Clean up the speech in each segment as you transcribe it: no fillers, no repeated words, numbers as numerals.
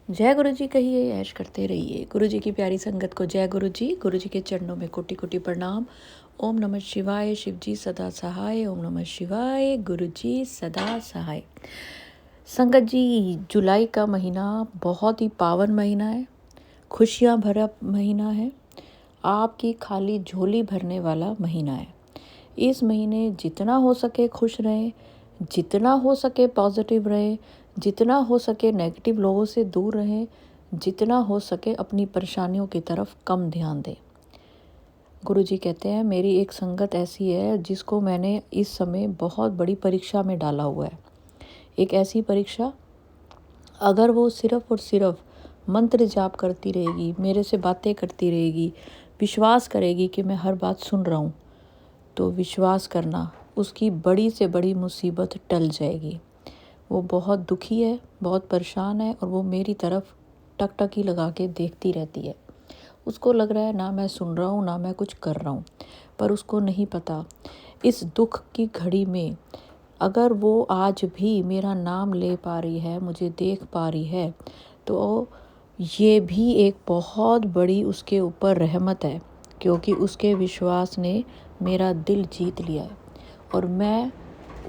जय गुरु जी कहिए, ऐश करते रहिए। गुरु जी की प्यारी संगत को जय गुरु जी। गुरु जी के चरणों में कोटि कोटि प्रणाम। ओम नमः शिवाय। शिव जी सदा सहाय। ओम नमः शिवाय। गुरु जी सदा सहाय। संगत जी, जुलाई का महीना बहुत ही पावन महीना है, खुशियाँ भरा महीना है, आपकी खाली झोली भरने वाला महीना है। इस महीने जितना हो सके खुश रहें, जितना हो सके पॉजिटिव रहें, जितना हो सके नेगेटिव लोगों से दूर रहें, जितना हो सके अपनी परेशानियों की तरफ कम ध्यान दें। गुरुजी कहते हैं मेरी एक संगत ऐसी है जिसको मैंने इस समय बहुत बड़ी परीक्षा में डाला हुआ है। एक ऐसी परीक्षा, अगर वो सिर्फ और सिर्फ मंत्र जाप करती रहेगी, मेरे से बातें करती रहेगी, विश्वास करेगी कि मैं हर बात सुन रहा हूँ, तो विश्वास करना उसकी बड़ी से बड़ी मुसीबत टल जाएगी। वो बहुत दुखी है, बहुत परेशान है और वो मेरी तरफ टकटकी लगा के देखती रहती है। उसको लग रहा है ना मैं सुन रहा हूँ ना मैं कुछ कर रहा हूँ, पर उसको नहीं पता इस दुख की घड़ी में अगर वो आज भी मेरा नाम ले पा रही है, मुझे देख पा रही है, तो ये भी एक बहुत बड़ी उसके ऊपर रहमत है, क्योंकि उसके विश्वास ने मेरा दिल जीत लिया है। और मैं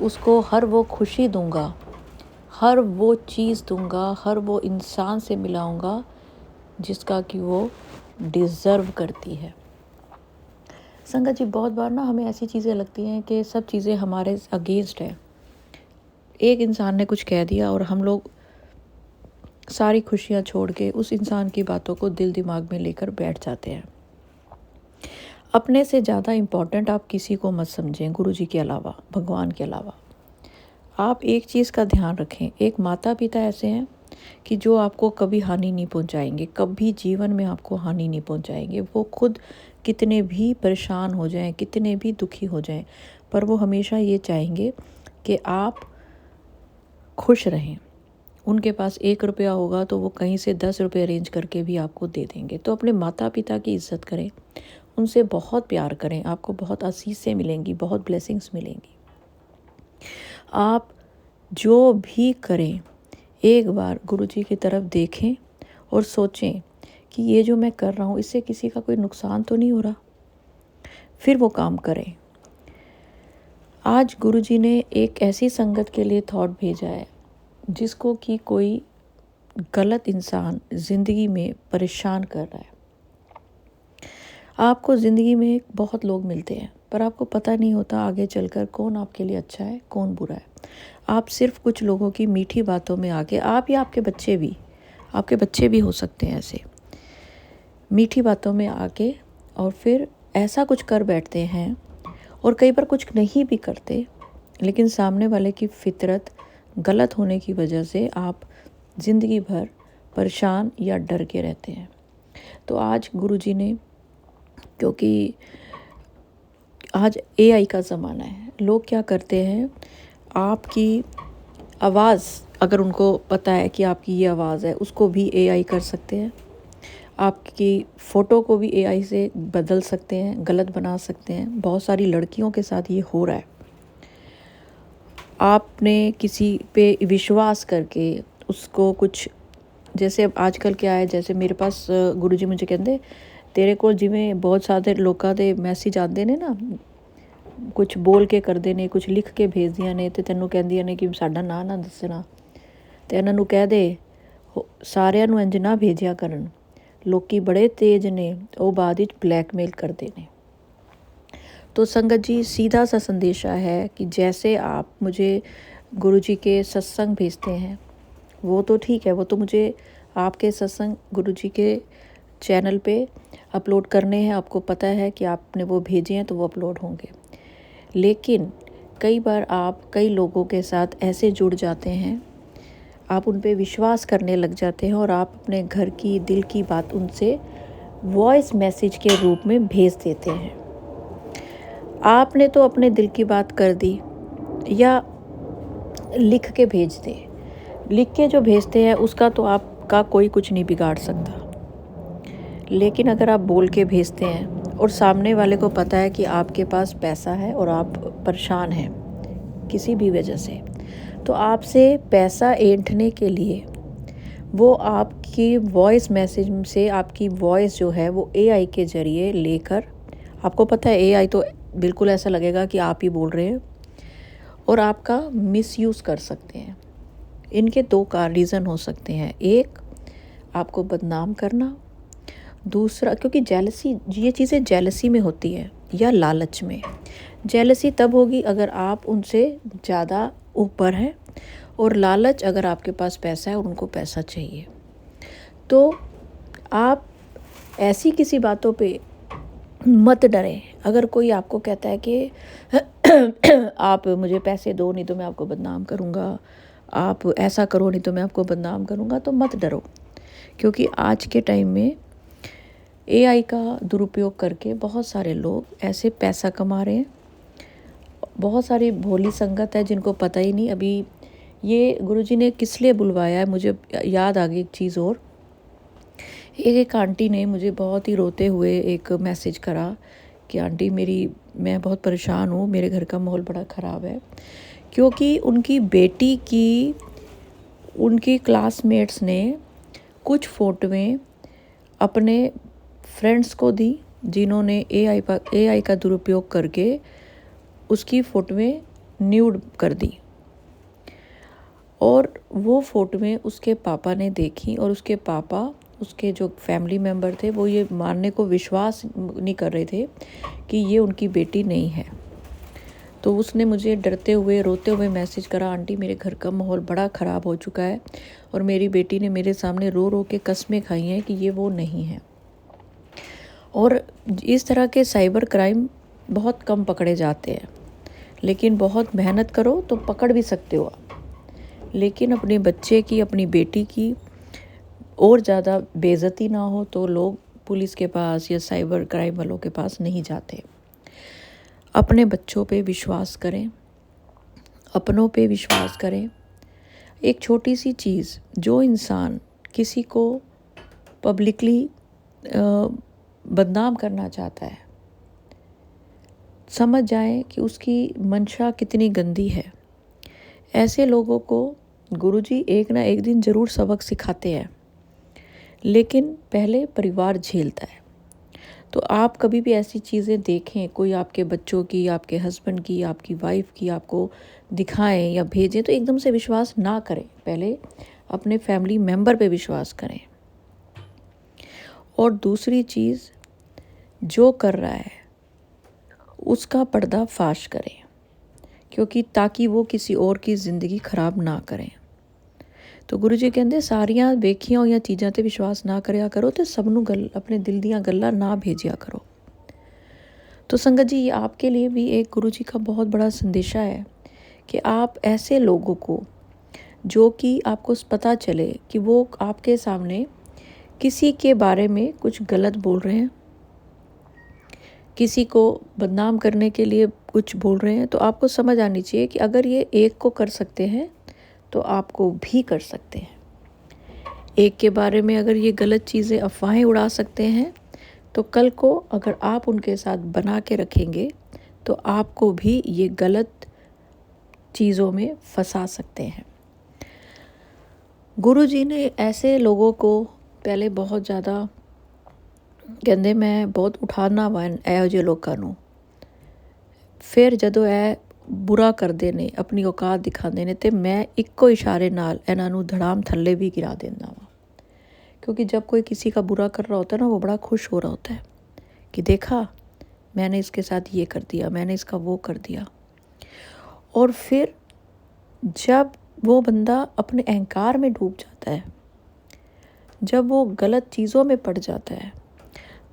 उसको हर वो खुशी दूंगा, हर वो चीज़ दूंगा, हर वो इंसान से मिलाऊंगा जिसका कि वो डिज़र्व करती है। संगत जी, बहुत बार ना हमें ऐसी चीज़ें लगती हैं कि सब चीज़ें हमारे अगेंस्ट है। एक इंसान ने कुछ कह दिया और हम लोग सारी खुशियाँ छोड़ के उस इंसान की बातों को दिल दिमाग में लेकर बैठ जाते हैं। अपने से ज़्यादा इम्पॉर्टेंट आप किसी को मत समझें, गुरु जी के अलावा, भगवान के अलावा। आप एक चीज़ का ध्यान रखें, एक माता पिता ऐसे हैं कि जो आपको कभी हानि नहीं पहुंचाएंगे, कभी जीवन में आपको हानि नहीं पहुंचाएंगे। वो खुद कितने भी परेशान हो जाएं, कितने भी दुखी हो जाएं, पर वो हमेशा ये चाहेंगे कि आप खुश रहें। उनके पास 1 रुपया होगा तो वो कहीं से 10 रुपये अरेंज करके भी आपको दे देंगे। तो अपने माता पिता की इज्जत करें, उनसे बहुत प्यार करें, आपको बहुत आशीषें मिलेंगी, बहुत ब्लेसिंग्स मिलेंगी। आप जो भी करें, एक बार गुरुजी की तरफ देखें और सोचें कि ये जो मैं कर रहा हूँ इससे किसी का कोई नुकसान तो नहीं हो रहा, फिर वो काम करें। आज गुरुजी ने एक ऐसी संगत के लिए थॉट भेजा है जिसको कि कोई गलत इंसान ज़िंदगी में परेशान कर रहा है। आपको ज़िंदगी में बहुत लोग मिलते हैं, पर आपको पता नहीं होता आगे चलकर कौन आपके लिए अच्छा है, कौन बुरा है। आप सिर्फ कुछ लोगों की मीठी बातों में आके, आप या आपके बच्चे भी हो सकते हैं ऐसे, मीठी बातों में आके और फिर ऐसा कुछ कर बैठते हैं, और कई बार कुछ नहीं भी करते, लेकिन सामने वाले की फितरत गलत होने की वजह से आप ज़िंदगी भर परेशान या डर के रहते हैं। तो आज गुरुजी ने, क्योंकि आज एआई का ज़माना है, लोग क्या करते हैं, आपकी आवाज़ अगर उनको पता है कि आपकी ये आवाज़ है, उसको भी एआई कर सकते हैं। आपकी फ़ोटो को भी एआई से बदल सकते हैं, गलत बना सकते हैं। बहुत सारी लड़कियों के साथ ये हो रहा है। आपने किसी पे विश्वास करके उसको कुछ, जैसे अब आजकल क्या है, जैसे मेरे पास गुरुजी मुझे कहते तेरे को जिमें बहुत सारे लोगों के मैसेज आते ने ना, कुछ बोल के कर देने, कुछ लिख के भेज दिया ने, तो तेनों कहदियां ने कि साडा ना ना दसना, तो इन्हां नूं कह दे सारिਆਂ ਨੂੰ इंज ना भेजिया करन, लोकी बड़े तेज ने, वो बाद विच ब्लैकमेल करते ने। तो संगत जी, सीधा सा संदेशा है कि जैसे आप मुझे गुरुजी के सत्संग भेजते हैं, वो तो ठीक है, वो तो मुझे आपके सत्संग गुरुजी के चैनल पे अपलोड करने हैं, आपको पता है कि आपने वो भेजे हैं तो वो अपलोड होंगे। लेकिन कई बार आप कई लोगों के साथ ऐसे जुड़ जाते हैं, आप उन पे विश्वास करने लग जाते हैं और आप अपने घर की, दिल की बात उनसे वॉइस मैसेज के रूप में भेज देते हैं। आपने तो अपने दिल की बात कर दी, या लिख के भेज दे, लिख के जो भेजते हैं उसका तो आपका कोई कुछ नहीं बिगाड़ सकता। लेकिन अगर आप बोल के भेजते हैं और सामने वाले को पता है कि आपके पास पैसा है और आप परेशान हैं किसी भी वजह से, तो आपसे पैसा ऐंठने के लिए वो आपकी वॉइस मैसेज से आपकी वॉइस जो है वो एआई के ज़रिए लेकर, आपको पता है एआई तो बिल्कुल ऐसा लगेगा कि आप ही बोल रहे हैं, और आपका मिसयूज़ कर सकते हैं। इनके 2 रीज़न हो सकते हैं। एक, आपको बदनाम करना। दूसरा, क्योंकि जेलसी, ये चीज़ें जेलसी में होती है या लालच में। जेलसी तब होगी अगर आप उनसे ज़्यादा ऊपर हैं, और लालच अगर आपके पास पैसा है और उनको पैसा चाहिए। तो आप ऐसी किसी बातों पे मत डरें। अगर कोई आपको कहता है कि आप मुझे पैसे दो नहीं तो मैं आपको बदनाम करूँगा, आप ऐसा करो नहीं तो मैं आपको बदनाम करूँगा, तो मत डरो। क्योंकि आज के टाइम में एआई का दुरुपयोग करके बहुत सारे लोग ऐसे पैसा कमा रहे हैं। बहुत सारी भोली संगत है जिनको पता ही नहीं। अभी ये गुरुजी ने किस लिए बुलवाया है, मुझे याद आ गई एक चीज़ और। एक आंटी ने मुझे बहुत ही रोते हुए एक मैसेज करा कि आंटी मैं बहुत परेशान हूँ, मेरे घर का माहौल बड़ा ख़राब है, क्योंकि उनकी बेटी की उनकी क्लासमेट्स ने कुछ फ़ोटोएं अपने फ्रेंड्स को दी, जिन्होंने एआई का दुरुपयोग करके उसकी फ़ोटोएं न्यूड कर दी। और वो फ़ोटोएं उसके पापा ने देखी, और उसके पापा, उसके जो फैमिली मेम्बर थे, वो ये मानने को विश्वास नहीं कर रहे थे कि ये उनकी बेटी नहीं है। तो उसने मुझे डरते हुए रोते हुए मैसेज करा, आंटी मेरे घर का माहौल बड़ा ख़राब हो चुका है, और मेरी बेटी ने मेरे सामने रो रो के कस्में खाई हैं कि ये वो नहीं है। और इस तरह के साइबर क्राइम बहुत कम पकड़े जाते हैं, लेकिन बहुत मेहनत करो तो पकड़ भी सकते हो आप। लेकिन अपने बच्चे की, अपनी बेटी की और ज़्यादा बेइज्जती ना हो तो लोग पुलिस के पास या साइबर क्राइम वालों के पास नहीं जाते। अपने बच्चों पे विश्वास करें, अपनों पे विश्वास करें। एक छोटी सी चीज़, जो इंसान किसी को पब्लिकली बदनाम करना चाहता है, समझ जाए कि उसकी मंशा कितनी गंदी है। ऐसे लोगों को गुरुजी एक ना एक दिन ज़रूर सबक सिखाते हैं, लेकिन पहले परिवार झेलता है। तो आप कभी भी ऐसी चीज़ें देखें, कोई आपके बच्चों की, आपके हस्बैंड की, आपकी वाइफ की आपको दिखाएं या भेजें, तो एकदम से विश्वास ना करें। पहले अपने फैमिली मेम्बर पे विश्वास करें। और दूसरी चीज़, जो कर रहा है उसका पर्दा फाश करें, क्योंकि ताकि वो किसी और की ज़िंदगी ख़राब ना करें। तो गुरु जी कहते सारियां वेखियां हुई चीज़ों ते विश्वास ना करया करो, तो सबनों अपने दिल दियां गल्लां ना भेजिया करो। तो संगत जी, ये आपके लिए भी एक गुरु जी का बहुत बड़ा संदेशा है कि आप ऐसे लोगों को, जो कि आपको पता चले कि वो आपके सामने किसी के बारे में कुछ गलत बोल रहे हैं, किसी को बदनाम करने के लिए कुछ बोल रहे हैं, तो आपको समझ आनी चाहिए कि अगर ये एक को कर सकते हैं तो आपको भी कर सकते हैं। एक के बारे में अगर ये गलत चीज़ें, अफवाहें उड़ा सकते हैं, तो कल को अगर आप उनके साथ बना के रखेंगे तो आपको भी ये गलत चीज़ों में फंसा सकते हैं। गुरु जी ने ऐसे लोगों को पहले बहुत ज़्यादा कहते मैं बहुत उठाना वा ਇਹੋ ਜਿਹੇ ਲੋਕਾਂ ਨੂੰ। फिर ਜਦੋਂ ਇਹ बुरा करते ने, अपनी औकात दिखाते ने, तो मैं इक्को इशारे नाल इन्हां नूं धड़ाम थल्ले भी गिरा देना वा। क्योंकि जब कोई किसी का बुरा कर रहा होता है ना, वो बड़ा खुश हो रहा होता है कि देखा मैंने इसके साथ ये कर दिया, मैंने इसका वो कर दिया। और फिर जब वो बंदा अपने अहंकार में डूब जाता है, जब वो गलत चीज़ों में पड़ जाता है,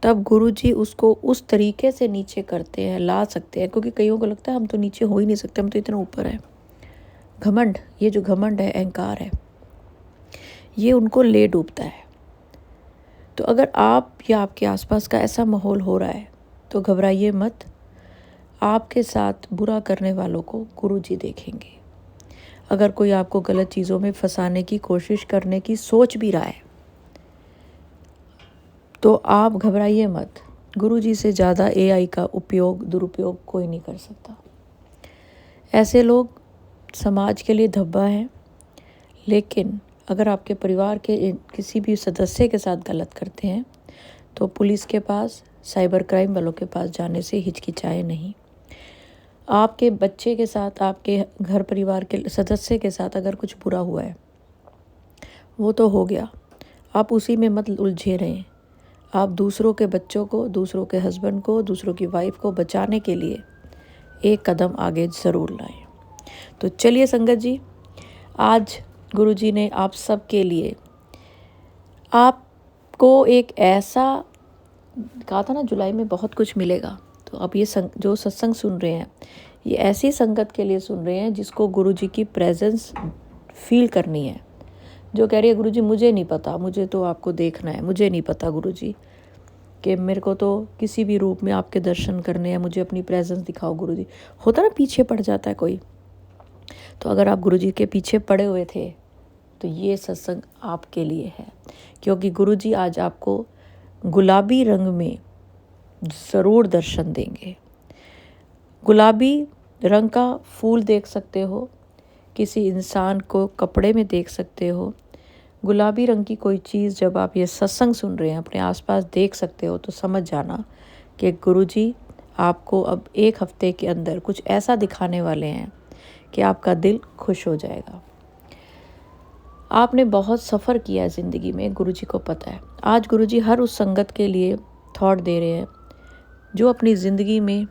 तब गुरुजी उसको उस तरीके से नीचे करते हैं, ला सकते हैं। क्योंकि कईयों को लगता है हम तो नीचे हो ही नहीं सकते, हम तो इतना ऊपर है। घमंड, ये जो घमंड है, अहंकार है, ये उनको ले डूबता है। तो अगर आप या आपके आसपास का ऐसा माहौल हो रहा है तो घबराइए मत। आपके साथ बुरा करने वालों को गुरुजी देखेंगे। अगर कोई आपको गलत चीज़ों में फंसाने की कोशिश करने की सोच भी रहा है, तो आप घबराइए मत। गुरुजी से ज़्यादा एआई का दुरुपयोग कोई नहीं कर सकता। ऐसे लोग समाज के लिए धब्बा हैं, लेकिन अगर आपके परिवार के किसी भी सदस्य के साथ गलत करते हैं तो पुलिस के पास, साइबर क्राइम वालों के पास जाने से हिचकिचाए नहीं। आपके बच्चे के साथ, आपके घर परिवार के सदस्य के साथ अगर कुछ बुरा हुआ है, वो तो हो गया, आप उसी में मत उलझे रहें। आप दूसरों के बच्चों को, दूसरों के हस्बैंड को, दूसरों की वाइफ को बचाने के लिए एक कदम आगे ज़रूर लाएं। तो चलिए संगत जी, आज गुरुजी ने आप सब के लिए आपको एक ऐसा कहा था ना, जुलाई में बहुत कुछ मिलेगा। तो अब ये जो सत्संग सुन रहे हैं, ये ऐसी संगत के लिए सुन रहे हैं जिसको गुरुजी की प्रेजेंस फील करनी है, जो कह रही है गुरुजी मुझे नहीं पता, मुझे तो आपको देखना है, मुझे नहीं पता गुरुजी कि मेरे को तो किसी भी रूप में आपके दर्शन करने हैं, मुझे अपनी प्रेजेंस दिखाओ गुरुजी। होता ना, पीछे पड़ जाता है कोई। तो अगर आप गुरुजी के पीछे पड़े हुए थे तो ये सत्संग आपके लिए है, क्योंकि गुरुजी आज आपको गुलाबी रंग में ज़रूर दर्शन देंगे। गुलाबी रंग का फूल देख सकते हो, किसी इंसान को कपड़े में देख सकते हो, गुलाबी रंग की कोई चीज़ जब आप ये सत्संग सुन रहे हैं अपने आसपास देख सकते हो, तो समझ जाना कि गुरुजी आपको अब एक हफ्ते के अंदर कुछ ऐसा दिखाने वाले हैं कि आपका दिल खुश हो जाएगा। आपने बहुत सफ़र किया है ज़िंदगी में, गुरुजी को पता है। आज गुरुजी हर उस संगत के लिए थॉट दे रहे हैं जो अपनी ज़िंदगी में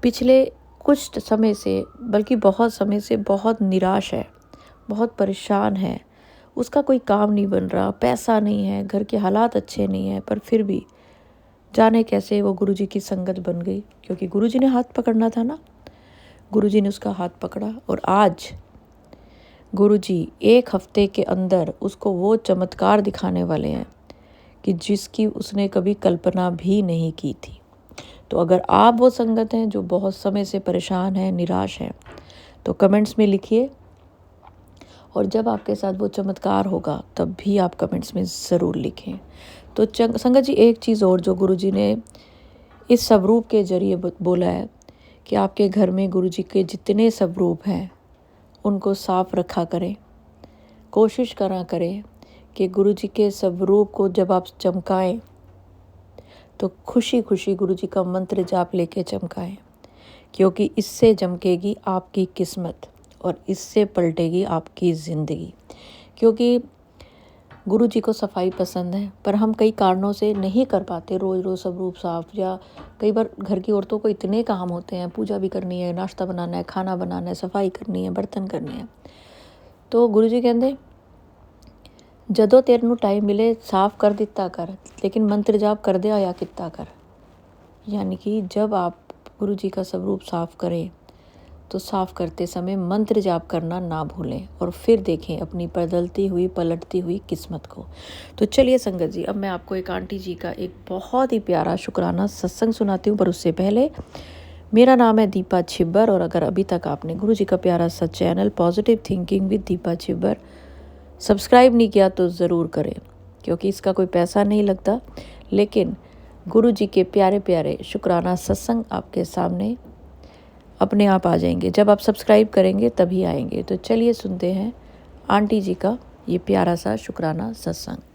पिछले कुछ समय से, बल्कि बहुत समय से बहुत निराश है, बहुत परेशान है, उसका कोई काम नहीं बन रहा, पैसा नहीं है, घर के हालात अच्छे नहीं हैं, पर फिर भी जाने कैसे वो गुरुजी की संगत बन गई, क्योंकि गुरुजी ने हाथ पकड़ना था ना। गुरुजी ने उसका हाथ पकड़ा और आज गुरुजी एक हफ्ते के अंदर उसको वो चमत्कार दिखाने वाले हैं कि जिसकी उसने कभी कल्पना भी नहीं की थी। तो अगर आप वो संगत हैं जो बहुत समय से परेशान है, निराश है, तो कमेंट्स में लिखिए, और जब आपके साथ वो चमत्कार होगा तब भी आप कमेंट्स में ज़रूर लिखें। तो संगत जी, एक चीज़ और जो गुरुजी ने इस स्वरूप के जरिए बोला है कि आपके घर में गुरुजी के जितने स्वरूप हैं उनको साफ रखा करें। कोशिश करा करें कि गुरुजी के स्वरूप को जब आप चमकाएं तो खुशी खुशी गुरुजी का मंत्र जाप लेके चमकाएं, क्योंकि इससे चमकेगी आपकी किस्मत और इससे पलटेगी आपकी ज़िंदगी। क्योंकि गुरुजी को सफाई पसंद है, पर हम कई कारणों से नहीं कर पाते रोज़ रोज़ स्वरूप साफ, या कई बार घर की औरतों को इतने काम होते हैं, पूजा भी करनी है, नाश्ता बनाना है, खाना बनाना है, सफाई करनी है, बर्तन करने हैं। तो गुरुजी कहते ਜਦੋਂ ਤੈਨੂੰ टाइम मिले साफ कर दिता कर, लेकिन मंत्र जाप कर दे आया कितना कर। यानी कि जब आप गुरुजी का स्वरूप साफ करें तो साफ करते समय मंत्र जाप करना ना भूलें, और फिर देखें अपनी बदलती हुई, पलटती हुई किस्मत को। तो चलिए संगत जी, अब मैं आपको एक आंटी जी का एक बहुत ही प्यारा शुक्राना सत्संग सुनाती हूँ, पर उससे पहले मेरा नाम है दीपा छिब्बर, और अगर अभी तक आपने गुरुजी का प्यारा सा channel positive thinking with Deepa Chhibber subscribe नहीं किया तो ज़रूर करें, क्योंकि इसका कोई पैसा नहीं लगता, लेकिन गुरुजी के प्यारे प्यारे शुक्राना सत्संग आपके सामने अपने आप आ जाएंगे। जब आप सब्सक्राइब करेंगे तभी आएंगे। तो चलिए सुनते हैं आंटी जी का ये प्यारा सा शुक्राना सत्संग।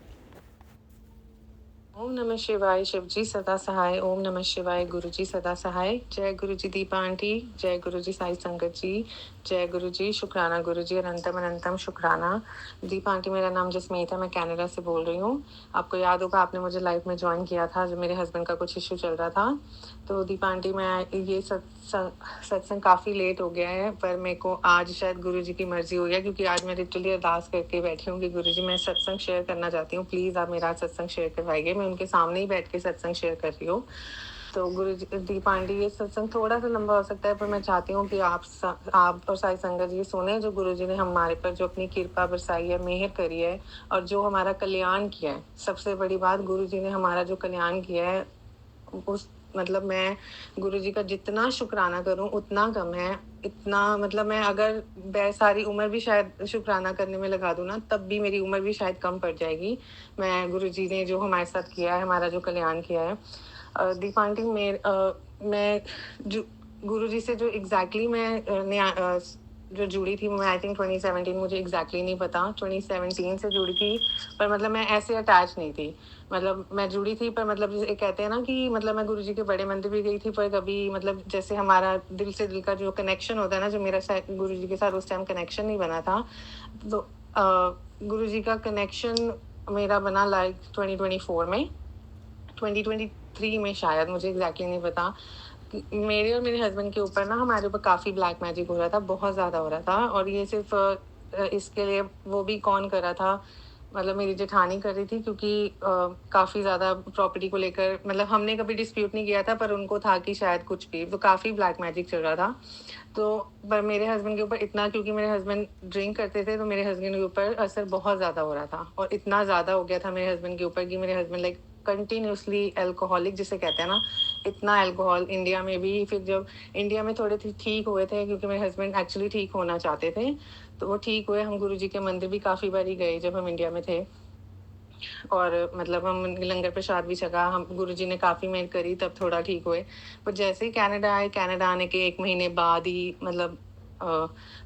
ओम नमः शिवाय, शिव जी सदा सहाय। ओम नमः शिवाय, गुरु जी सदा सहाय। जय गुरु जी दीपा आंटी, जय गुरु जी साई संगत जी, जय गुरु जी, शुक्राना गुरु जी, अनंतम अनंतम शुक्राना। दीपा आंटी, मेरा नाम जसमीत है, मैं कनाडा से बोल रही हूँ। आपको याद होगा आपने मुझे लाइव में ज्वाइन किया था जब मेरे हस्बैंड का कुछ इशू चल रहा था। तो दीपा आंटी, मैं ये सत्संग काफ़ी लेट हो गया है, पर मेरे को आज शायद गुरु जी की मर्जी हो गया, क्योंकि आज मैं लिटरली अरदास करके बैठी हूँ कि गुरु जी मैं सत्संग शेयर करना चाहती हूँ, प्लीज़ आप मेरा सत्संग शेयर करवाइए। मैं उनके सामने ही बैठ के सत्संग शेयर कर रही हूँ। तो गुरु जी दीपा आंटी, ये सत्संग थोड़ा सा लंबा हो सकता है, पर मैं चाहती हूँ कि आप और साई संगत जी सुने, जो गुरु जी ने हमारे पर जो अपनी कृपा बरसाई है, मेहर करी है, और जो हमारा कल्याण किया है। सबसे बड़ी बात, गुरु जी ने हमारा जो कल्याण किया है, उस मतलब मैं गुरु जी का जितना शुक्राना करूं उतना कम है। इतना मतलब मैं अगर सारी उम्र भी शायद शुक्राना करने में लगा दूं ना, तब भी मेरी उम्र भी शायद कम पड़ जाएगी। मैं गुरु जी ने जो हमारे साथ किया है, हमारा जो कल्याण किया है। दीपांटी, मैं जो गुरु जी से जो एग्जैक्टली मैं जो जुड़ी थी मैं आई थिंक 2017, मुझे एग्जैक्टली नहीं पता, 2017 से जुड़ी थी। पर मतलब मैं ऐसे अटैच नहीं थी, मतलब मैं जुड़ी थी पर मतलब जैसे कहते हैं ना कि मतलब मैं गुरुजी के बड़े मंदिर भी गई थी, पर कभी मतलब जैसे हमारा दिल से दिल का जो कनेक्शन होता है ना, जो मेरा गुरुजी के साथ उस टाइम कनेक्शन नहीं बना था। तो गुरुजी का कनेक्शन मेरा बना लाइक 2024 में, 2023 में शायद, मुझे एग्जैक्टली नहीं पता। मेरे और मेरे हस्बैंड के ऊपर ना, हमारे ऊपर काफ़ी ब्लैक मैजिक हो रहा था, बहुत ज़्यादा हो रहा था। और ये सिर्फ इसके लिए वो भी कौन कर रहा था, मतलब मेरी जेठानी कर रही थी, क्योंकि काफ़ी ज़्यादा प्रॉपर्टी को लेकर, मतलब हमने कभी डिस्प्यूट नहीं किया था, पर उनको था कि शायद कुछ भी, तो काफ़ी ब्लैक मैजिक चल रहा था। तो पर मेरे हस्बैंड के ऊपर इतना, क्योंकि मेरे हस्बैंड ड्रिंक करते थे, तो मेरे हस्बैंड के ऊपर असर बहुत ज़्यादा हो रहा था, और इतना ज़्यादा हो गया था मेरे हस्बैंड के ऊपर कि मेरे हस्बैंड लाइक कंटिन्यूसली एल्कोहलिक जिसे कहते हैं ना, इतना अल्कोहल। इंडिया में भी फिर जब इंडिया में थोड़े ठीक हुए थे, क्योंकि मेरे हस्बैंड एक्चुअली ठीक होना चाहते थे, तो वो ठीक हुए। हम गुरुजी के मंदिर भी काफ़ी बारी गए जब हम इंडिया में थे, और मतलब हम लंगर प्रसाद भी छका, हम गुरुजी ने काफ़ी मेहनत करी, तब थोड़ा ठीक हुए। पर जैसे ही कनाडा आए, कनाडा आने के 1 महीने बाद ही मतलब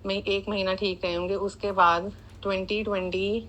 मैं 1 महीना ठीक रहे होंगे, उसके बाद 2024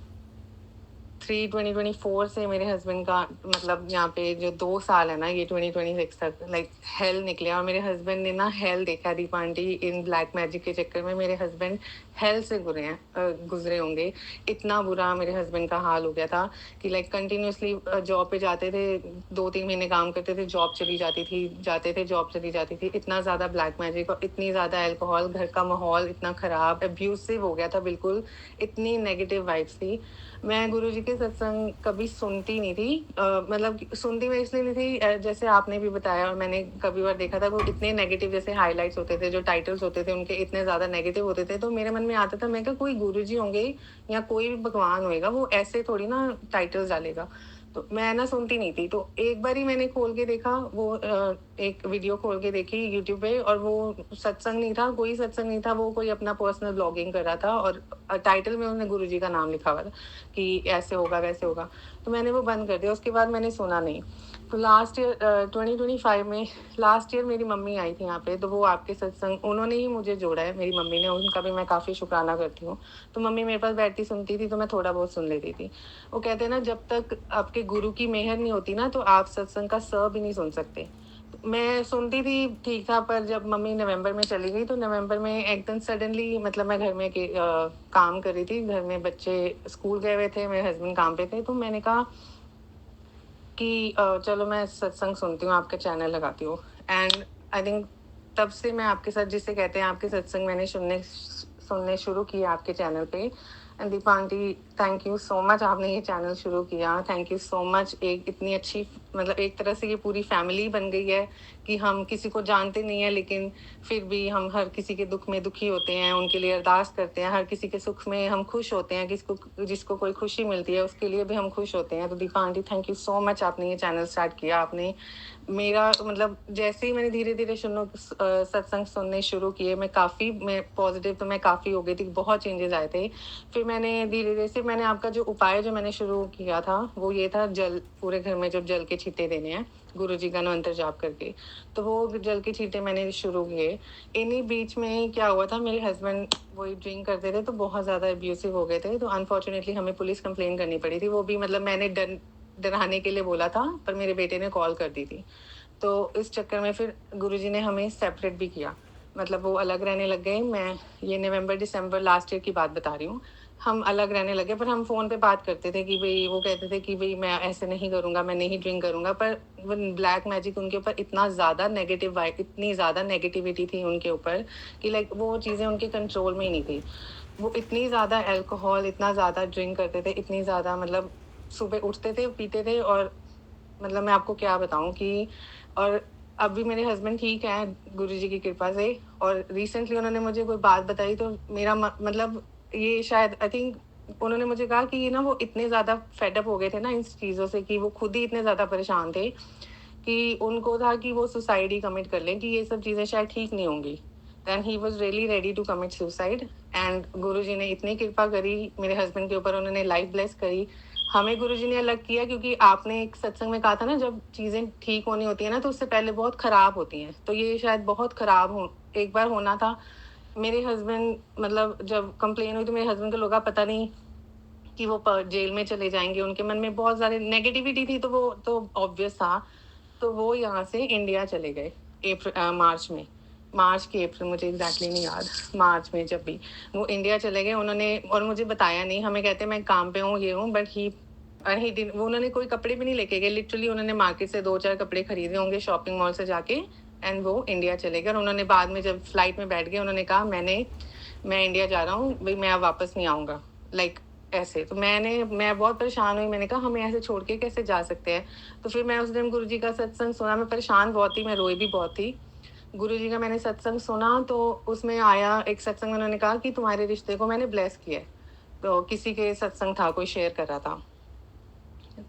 से मेरे हस्बैंड का मतलब यहाँ पे जो 2 साल है ना, ये 2026 तक लाइक हेल निकले। और मेरे हस्बैंड ने ना हेल देखा, दीपा आंटी, इन ब्लैक मैजिक के चक्कर में मेरे हस्बैंड हेल से गुजरे होंगे। इतना बुरा मेरे हस्बैंड का हाल हो गया था कि लाइक कंटिन्यूसली जॉब पे जाते थे, 2-3 महीने काम करते थे, जॉब चली जाती थी, जाते थे, जॉब चली जाती थी। इतना ज़्यादा ब्लैक मैजिक और इतनी ज़्यादा अल्कोहल, घर का माहौल इतना ख़राब, अब्यूसिव हो गया था बिल्कुल, इतनी नेगेटिव वाइब्स थी। मैं गुरुजी के सत्संग कभी सुनती नहीं थी, मतलब सुनती मैं इसलिए नहीं थी, जैसे आपने भी बताया और मैंने कभी बार देखा था, वो इतने नेगेटिव जैसे हाइलाइट्स होते थे, जो टाइटल्स होते थे उनके इतने ज़्यादा नेगेटिव होते थे, तो मेरे मन में आता था, मैं क्या कोई गुरुजी होंगे या कोई भी भगवान होएगा, वो ऐसे थोड़ी ना टाइटल्स डालेगा। तो मैं ना सुनती नहीं थी। तो एक बार ही मैंने खोल के देखा, वो एक वीडियो खोल के देखी यूट्यूब पे, और वो सत्संग नहीं था, कोई सत्संग नहीं था, वो कोई अपना पर्सनल ब्लॉगिंग कर रहा था, और टाइटल में उन्होंने गुरुजी का नाम लिखा हुआ था कि ऐसे होगा वैसे होगा। तो मैंने वो बंद कर दिया, उसके बाद मैंने सुना नहीं। तो लास्ट ईयर 2025 में, लास्ट ईयर मेरी मम्मी आई थी यहाँ पे, तो वो आपके सत्संग, उन्होंने ही मुझे जोड़ा है, मेरी मम्मी ने, उनका भी मैं काफ़ी शुक्राना करती हूँ। तो मम्मी मेरे पास बैठती सुनती थी, तो मैं थोड़ा बहुत सुन लेती थी। वो कहते हैं ना, जब तक आपके गुरु की मेहर नहीं होती ना, तो आप सत्संग का स भी नहीं सुन सकते। तो मैं सुनती थी, ठीक था, पर जब मम्मी नवंबर में चली गई, तो नवंबर में एकदम सडनली, मतलब मैं घर में काम कर रही थी, घर में बच्चे स्कूल गए हुए थे, मेरे हस्बैंड काम पे थे, तो मैंने कहा कि चलो मैं सत्संग सुनती हूँ, आपका चैनल लगाती हूँ। एंड आई थिंक तब से मैं आपके साथ, जिसे कहते हैं आपके सत्संग, मैंने सुनने शुरू किए आपके चैनल पे। And Deepa aunty, thank you so much, आपने ये चैनल शुरू किया, थैंक यू सो मच। एक इतनी अच्छी, मतलब एक तरह से ये पूरी फैमिली बन गई है कि हम किसी को जानते नहीं है, लेकिन फिर भी हम हर किसी के दुख में दुखी होते हैं, उनके लिए अरदास करते हैं, हर किसी के सुख में हम खुश होते हैं, जिसको कोई खुशी मिलती है उसके लिए भी हम खुश होते हैं। तो Deepa aunty, thank you so much, आपने ये चैनल स्टार्ट किया। आपने मेरा मतलब जैसे ही मैंने धीरे धीरे सत्संग सुनने शुरू किए, मैं पॉजिटिव, तो मैं काफ़ी हो गई थी, बहुत चेंजेस आए थे। फिर मैंने धीरे धीरे से, मैंने आपका जो उपाय जो मैंने शुरू किया था, वो ये था, जल पूरे घर में जब जल के छींटे देने हैं गुरु जी का मंत्र जाप करके, तो वो जल के छींटे मैंने शुरू किए। इन्हीं बीच में क्या हुआ था, मेरे हस्बैंड वही ड्रिंक करते थे, तो बहुत ज़्यादा अब्यूसिव हो गए थे, तो अनफॉर्चुनेटली हमें पुलिस कंप्लेन करनी पड़ी थी। वो भी मतलब मैंने डराने के लिए बोला था, पर मेरे बेटे ने कॉल कर दी थी। तो इस चक्कर में फिर गुरुजी ने हमें सेपरेट भी किया, मतलब वो अलग रहने लग गए। मैं ये नवंबर दिसंबर लास्ट ईयर की बात बता रही हूँ, हम अलग रहने लगे। पर हम फ़ोन पे बात करते थे कि भाई, वो कहते थे कि भाई मैं ऐसे नहीं करूँगा, मैं नहीं ड्रिंक करूँगा, पर वो ब्लैक मैजिक उनके ऊपर इतना ज़्यादा नेगेटिव वाइब, इतनी ज़्यादा नेगेटिविटी थी उनके ऊपर कि लाइक वो चीज़ें उनके कंट्रोल में ही नहीं थी। वो इतनी ज़्यादा अल्कोहल, इतना ज़्यादा ड्रिंक करते थे, इतनी ज़्यादा, मतलब सुबह उठते थे, पीते थे, और मतलब मैं आपको क्या बताऊँ कि, और अभी मेरे हस्बैंड ठीक हैं गुरुजी की कृपा से। और रिसेंटली उन्होंने मुझे कोई बात बताई, तो मेरा मतलब ये शायद आई थिंक उन्होंने मुझे कहा कि ये ना, वो इतने ज़्यादा फेड अप हो गए थे ना इन चीज़ों से, कि वो खुद ही इतने ज़्यादा परेशान थे कि उनको था कि वो सुसाइड ही कमिट कर लें, कि ये सब चीज़ें शायद ठीक नहीं होंगी। Then he was really ready to commit suicide. And Guruji ने इतनी कृपा करी मेरे हस्बैंड के ऊपर, उन्होंने लाइफ ब्लेस करी। हमें गुरुजी ने अलग किया, क्योंकि आपने एक सत्संग में कहा था ना, जब चीज़ें ठीक होनी होती है ना, तो उससे पहले बहुत ख़राब होती हैं। तो ये शायद बहुत ख़राब हो, एक बार होना था। मेरे हस्बैंड मतलब जब कंप्लेन हुई तो मेरे हस्बैंड को लगा पता नहीं कि वो जेल में चले जाएंगे, उनके मन में बहुत सारे नेगेटिविटी थी, तो वो तो ऑब्वियस था। तो वो यहाँ से इंडिया चले गए मार्च में, मार्च की अप्रैल, मुझे एग्जैक्टली नहीं याद, मार्च में जब भी वो इंडिया चले गए उन्होंने, और मुझे बताया नहीं, हमें कहते मैं काम पे हूँ ये हूँ, बट ही वो उन्होंने कोई कपड़े भी नहीं लेके गए, लिटरली उन्होंने मार्केट से 2-4 कपड़े खरीदे होंगे शॉपिंग मॉल से जाके, एंड वो इंडिया चले गए। और उन्होंने बाद में जब फ्लाइट में बैठ गए उन्होंने कहा मैं इंडिया जा रहा हूँ भाई, मैं अब वापस नहीं आऊँगा, लाइक ऐसे। तो मैं बहुत परेशान हुई, मैंने कहा हमें ऐसे छोड़ के कैसे जा सकते हैं। तो फिर मैं उस दिन गुरुजी का सत्संग सुना, मैं परेशान बहुत थी, मैं रोई भी बहुत थी। गुरुजी का मैंने सत्संग सुना तो उसमें आया एक सत्संग में उन्होंने कहा कि तुम्हारे रिश्ते को मैंने ब्लेस किया है। तो किसी के सत्संग था, कोई शेयर कर रहा था,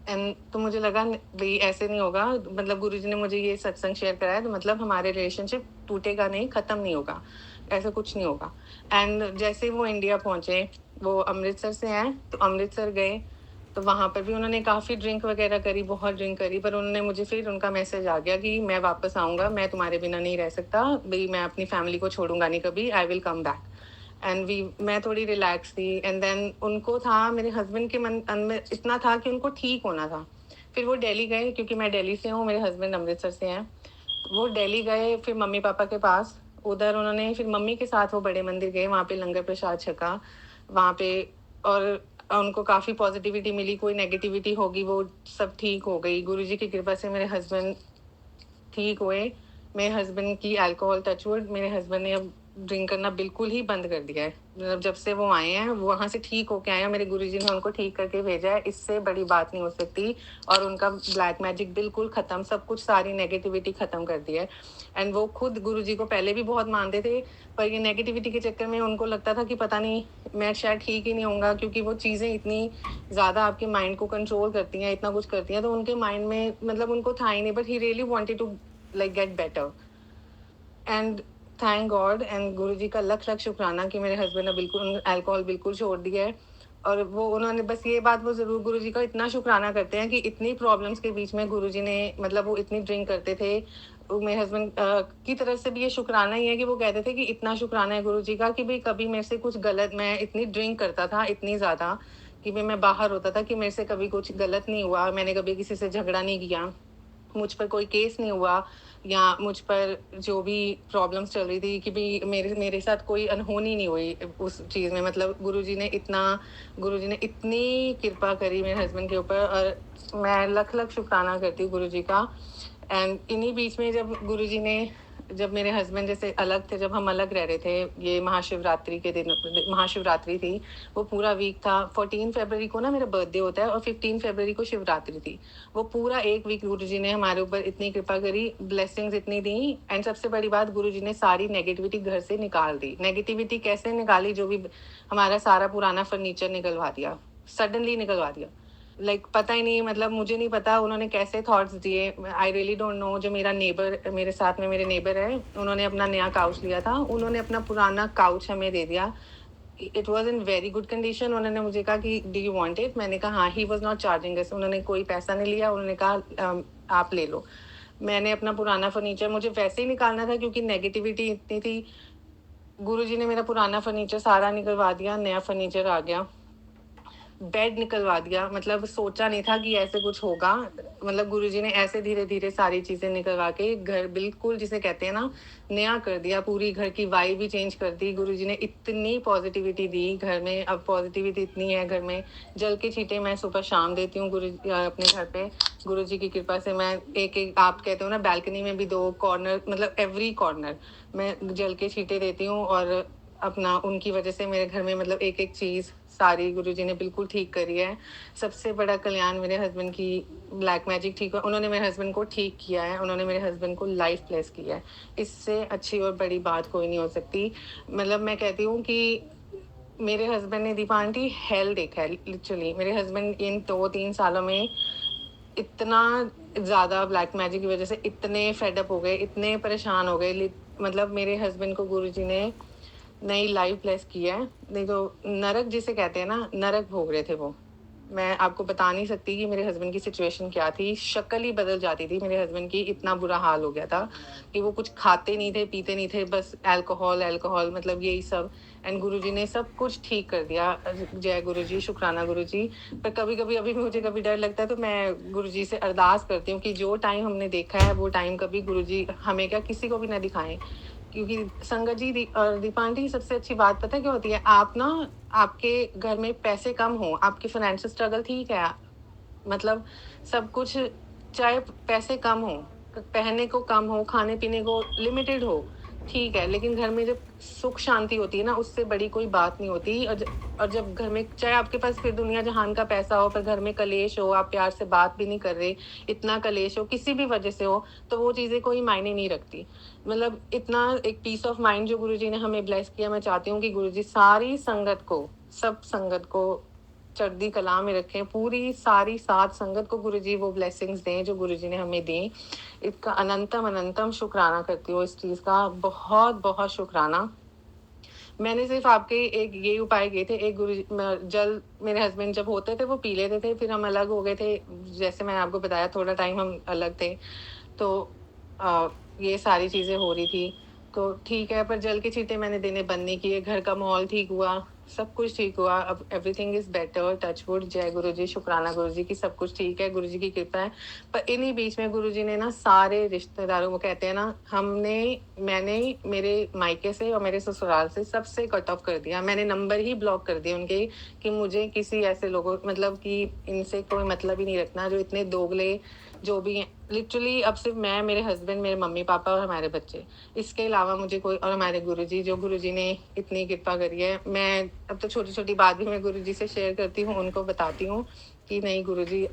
एंड तो मुझे लगा भाई ऐसे नहीं होगा, मतलब गुरुजी ने मुझे ये सत्संग शेयर कराया तो मतलब हमारे रिलेशनशिप टूटेगा नहीं, खत्म नहीं होगा, ऐसा कुछ नहीं होगा। एंड जैसे वो इंडिया पहुंचे, वो अमृतसर से हैं, तो अमृतसर गए तो वहां पर भी उन्होंने काफी ड्रिंक वगैरह करी, बहुत ड्रिंक करी, पर उन्होंने मुझे फिर उनका मैसेज आ गया कि मैं वापस आऊंगा, मैं तुम्हारे बिना नहीं रह सकता भाई, मैं अपनी फैमिली को छोड़ूंगा नहीं कभी, I will come back. And we मैं थोड़ी रिलैक्स थी, एंड देन उनको था, मेरे हस्बैंड के मन में इतना था कि उनको ठीक होना था। फिर वो दिल्ली गए, क्योंकि मैं दिल्ली से हूँ, मेरे हस्बैंड अमृतसर से हैं। वो दिल्ली गए फिर मम्मी पापा के पास, उधर उन्होंने फिर मम्मी के साथ वो बड़े मंदिर गए, वहाँ पे लंगर प्रसाद छका वहाँ पे, और उनको काफ़ी पॉजिटिविटी मिली, कोई नेगेटिविटी होगी वो सब ठीक हो गई। गुरुजी की कृपा से मेरे हस्बैंड ठीक हुए। मेरे हस्बैंड की अल्कोहल, टचवुड, मेरे हस्बैंड ने अब ड्रिंक करना बिल्कुल ही बंद कर दिया है, मतलब जब से वो आए हैं, वो वहाँ से ठीक होके आए हैं, मेरे गुरुजी ने उनको ठीक करके भेजा है, इससे बड़ी बात नहीं हो सकती। और उनका ब्लैक मैजिक बिल्कुल ख़त्म, सब कुछ सारी नेगेटिविटी ख़त्म कर दी है। एंड वो खुद गुरुजी को पहले भी बहुत मानते थे, पर ये नेगेटिविटी के चक्कर में उनको लगता था कि पता नहीं मैं शायद ठीक ही नहीं होऊंगा, क्योंकि वो चीज़ें इतनी ज़्यादा आपके माइंड को कंट्रोल करती हैं, इतना कुछ करती हैं, तो उनके माइंड में मतलब उनको था ही नहीं, but he really wanted to like get better. And thank God and Guruji का लख लख शुक्राना कि मेरे हस्बैंड ने बिल्कुल अल्कोहल बिल्कुल छोड़ दिया है। और वो उन्होंने बस ये बात वो ज़रूर गुरुजी का इतना शुक्राना करते हैं कि इतनी प्रॉब्लम्स के बीच में गुरुजी ने, मतलब वो इतनी ड्रिंक करते थे, मेरे हस्बैंड की तरफ से भी ये शुक्राना ही है कि वो कहते थे कि इतना शुक्राना है गुरुजी का कि भाई कभी मेरे से कुछ गलत, मैं इतनी ड्रिंक करता था इतनी ज़्यादा कि भाई मैं बाहर होता था, कि मेरे से कभी कुछ गलत नहीं हुआ, मैंने कभी किसी से झगड़ा नहीं किया, मुझ पर कोई केस नहीं हुआ, या मुझ पर जो भी प्रॉब्लम्स चल रही थी कि भी मेरे मेरे साथ कोई अनहोनी नहीं हुई उस चीज़ में। मतलब गुरुजी ने इतनी कृपा करी मेरे हस्बैंड के ऊपर, और मैं लख लख शुक्राना करती हूँ गुरुजी का। एंड इन्हीं बीच में जब मेरे हस्बैंड जैसे अलग थे, जब हम अलग रह रहे थे, ये महाशिवरात्रि के दिन, महाशिवरात्रि थी, वो पूरा वीक था, 14 फरवरी को ना मेरा बर्थडे होता है, और 15 फरवरी को शिवरात्रि थी। वो पूरा एक वीक गुरुजी ने हमारे ऊपर इतनी कृपा करी, ब्लेसिंग्स इतनी दी, एंड सबसे बड़ी बात गुरुजी ने सारी नेगेटिविटी घर से निकाल दी। नेगेटिविटी कैसे निकाली, जो भी हमारा सारा पुराना फर्नीचर निकलवा दिया, सडनली निकलवा दिया, लाइक पता ही नहीं, मतलब मुझे नहीं पता उन्होंने कैसे थॉट्स दिए, आई रियली डोंट नो। जो मेरे साथ में मेरे नेबर है, उन्होंने अपना नया काउच लिया था, उन्होंने अपना पुराना काउच हमें दे दिया। It was in very good condition. उन्होंने मुझे कहा कि डू यू वांट इट, मैंने कहा हाँ। ही वॉज नॉट चार्जिंग अस, उन्होंने कोई पैसा नहीं लिया, उन्होंने कहा आप ले लो। मैंने अपना पुराना फर्नीचर, मुझे वैसे ही निकालना था क्योंकि नेगेटिविटी इतनी थी, गुरुजी ने मेरा पुराना फर्नीचर सारा निकलवा दिया, नया फर्नीचर आ गया, बेड निकलवा दिया, मतलब सोचा नहीं था कि ऐसे कुछ होगा। मतलब गुरुजी ने ऐसे धीरे धीरे सारी चीजें निकलवा के घर बिल्कुल जिसे कहते हैं ना, नया कर दिया, पूरी घर की वाइब भी चेंज कर दी। गुरुजी ने इतनी पॉजिटिविटी दी घर में, अब पॉजिटिविटी इतनी है घर में, जल के छींटे मैं सुबह शाम देती हूँ अपने घर पे। गुरुजी की कृपा से मैं एक एक, आप कहते हो ना, बैल्कनी में भी 2 कॉर्नर, मतलब एवरी कॉर्नर मैं जल के छींटे देती हूँ, और अपना उनकी वजह से मेरे घर में मतलब एक एक चीज़ सारी गुरुजी ने बिल्कुल ठीक करी है। सबसे बड़ा कल्याण मेरे हस्बैंड की ब्लैक मैजिक ठीक है, उन्होंने मेरे हस्बैंड को ठीक किया है, उन्होंने मेरे हस्बैंड को लाइफ प्लेस किया है। इससे अच्छी और बड़ी बात कोई नहीं हो सकती। मतलब मैं कहती हूँ कि मेरे हस्बैंड ने, दीपा आंटी, हेल देखा है लिटरली। मेरे हस्बैंड इन 2-3 सालों में इतना ज़्यादा ब्लैक मैजिक की वजह से इतने फेडअप हो गए, इतने परेशान हो गए, मतलब मेरे हस्बैंड को गुरुजी ने नई लाइफ ब्लेस की है। नहीं तो नरक जिसे कहते हैं ना, नरक भोग रहे थे वो, मैं आपको बता नहीं सकती कि मेरे हस्बैंड की सिचुएशन क्या थी। शक्ल ही बदल जाती थी मेरे हस्बैंड की, इतना बुरा हाल हो गया था कि वो कुछ खाते नहीं थे, पीते नहीं थे, बस अल्कोहल अल्कोहल मतलब यही सब। एंड गुरुजी ने सब कुछ ठीक कर दिया। जय गुरुजी, शुक्राना गुरुजी। पर कभी-कभी अभी भी मुझे कभी डर लगता है तो मैं गुरुजी से अरदास करती हूँ कि जो टाइम हमने देखा है वो टाइम कभी गुरुजी हमें क्या किसी को भी ना दिखाएँ। क्योंकि संगत जी दीपांटी सबसे अच्छी बात पता है क्या होती है? आप ना आपके घर में पैसे कम हों, आपकी फाइनेंशियल स्ट्रगल ठीक है, मतलब सब कुछ चाहे पैसे कम हों, पहनने को कम हो, खाने-पीने को लिमिटेड हो, ठीक है, लेकिन घर में जब सुख शांति होती है ना, उससे बड़ी कोई बात नहीं होती। और जब घर में चाहे आपके पास फिर दुनिया जहान का पैसा हो, पर घर में कलेश हो, आप प्यार से बात भी नहीं कर रहे, इतना कलेश हो, किसी भी वजह से हो, तो वो चीज़ें कोई मायने नहीं रखती। मतलब इतना एक पीस ऑफ माइंड जो गुरुजी ने हमें ब्लेस किया, मैं चाहती हूँ कि गुरुजी सारी संगत को, सब संगत को चढ़ती कला में रखें, पूरी सारी सात संगत को गुरुजी वो ब्लेसिंग्स दें जो गुरुजी ने हमें दी। इसका अनंतम अनंतम शुक्राना करती हूँ, इस चीज़ का बहुत बहुत शुक्राना। मैंने सिर्फ आपके एक ये उपाय किए थे, एक जल मेरे हस्बैंड जब होते थे वो पी लेते थे, फिर हम अलग हो गए थे। जैसे मैंने आपको बताया थोड़ा टाइम हम अलग थे, तो ये सारी चीज़ें हो रही थी। तो ठीक है, पर जल के छींटे मैंने देने बंद नहीं किए, घर का माहौल ठीक हुआ, सब कुछ ठीक हुआ, अब everything is better, touch wood. जय गुरुजी, शुक्राना गुरुजी की सब कुछ ठीक है, गुरुजी की कृपा है। पर इन्हीं बीच में गुरुजी ने ना सारे रिश्तेदारों, वो कहते हैं ना, मैंने मेरे मायके से और मेरे ससुराल से सबसे कट ऑफ कर दिया। मैंने नंबर ही ब्लॉक कर दिए उनके कि मुझे किसी ऐसे लोगों मतलब कि इनसे कोई मतलब ही नहीं रखना जो इतने दोगले जो भी हैं। लिटरली अब सिर्फ मैं, मेरे हस्बैंड, मेरे मम्मी-पापा और हमारे बच्चे। इसके अलावा मुझे कोई, और हमारे गुरुजी, जो गुरुजी ने इतनी कृपा करी है। मैं अब तो छोटी-छोटी बात भी मैं गुरुजी से शेयर करती हूँ, उनको बताती हूँ कि नहीं गुरुजी,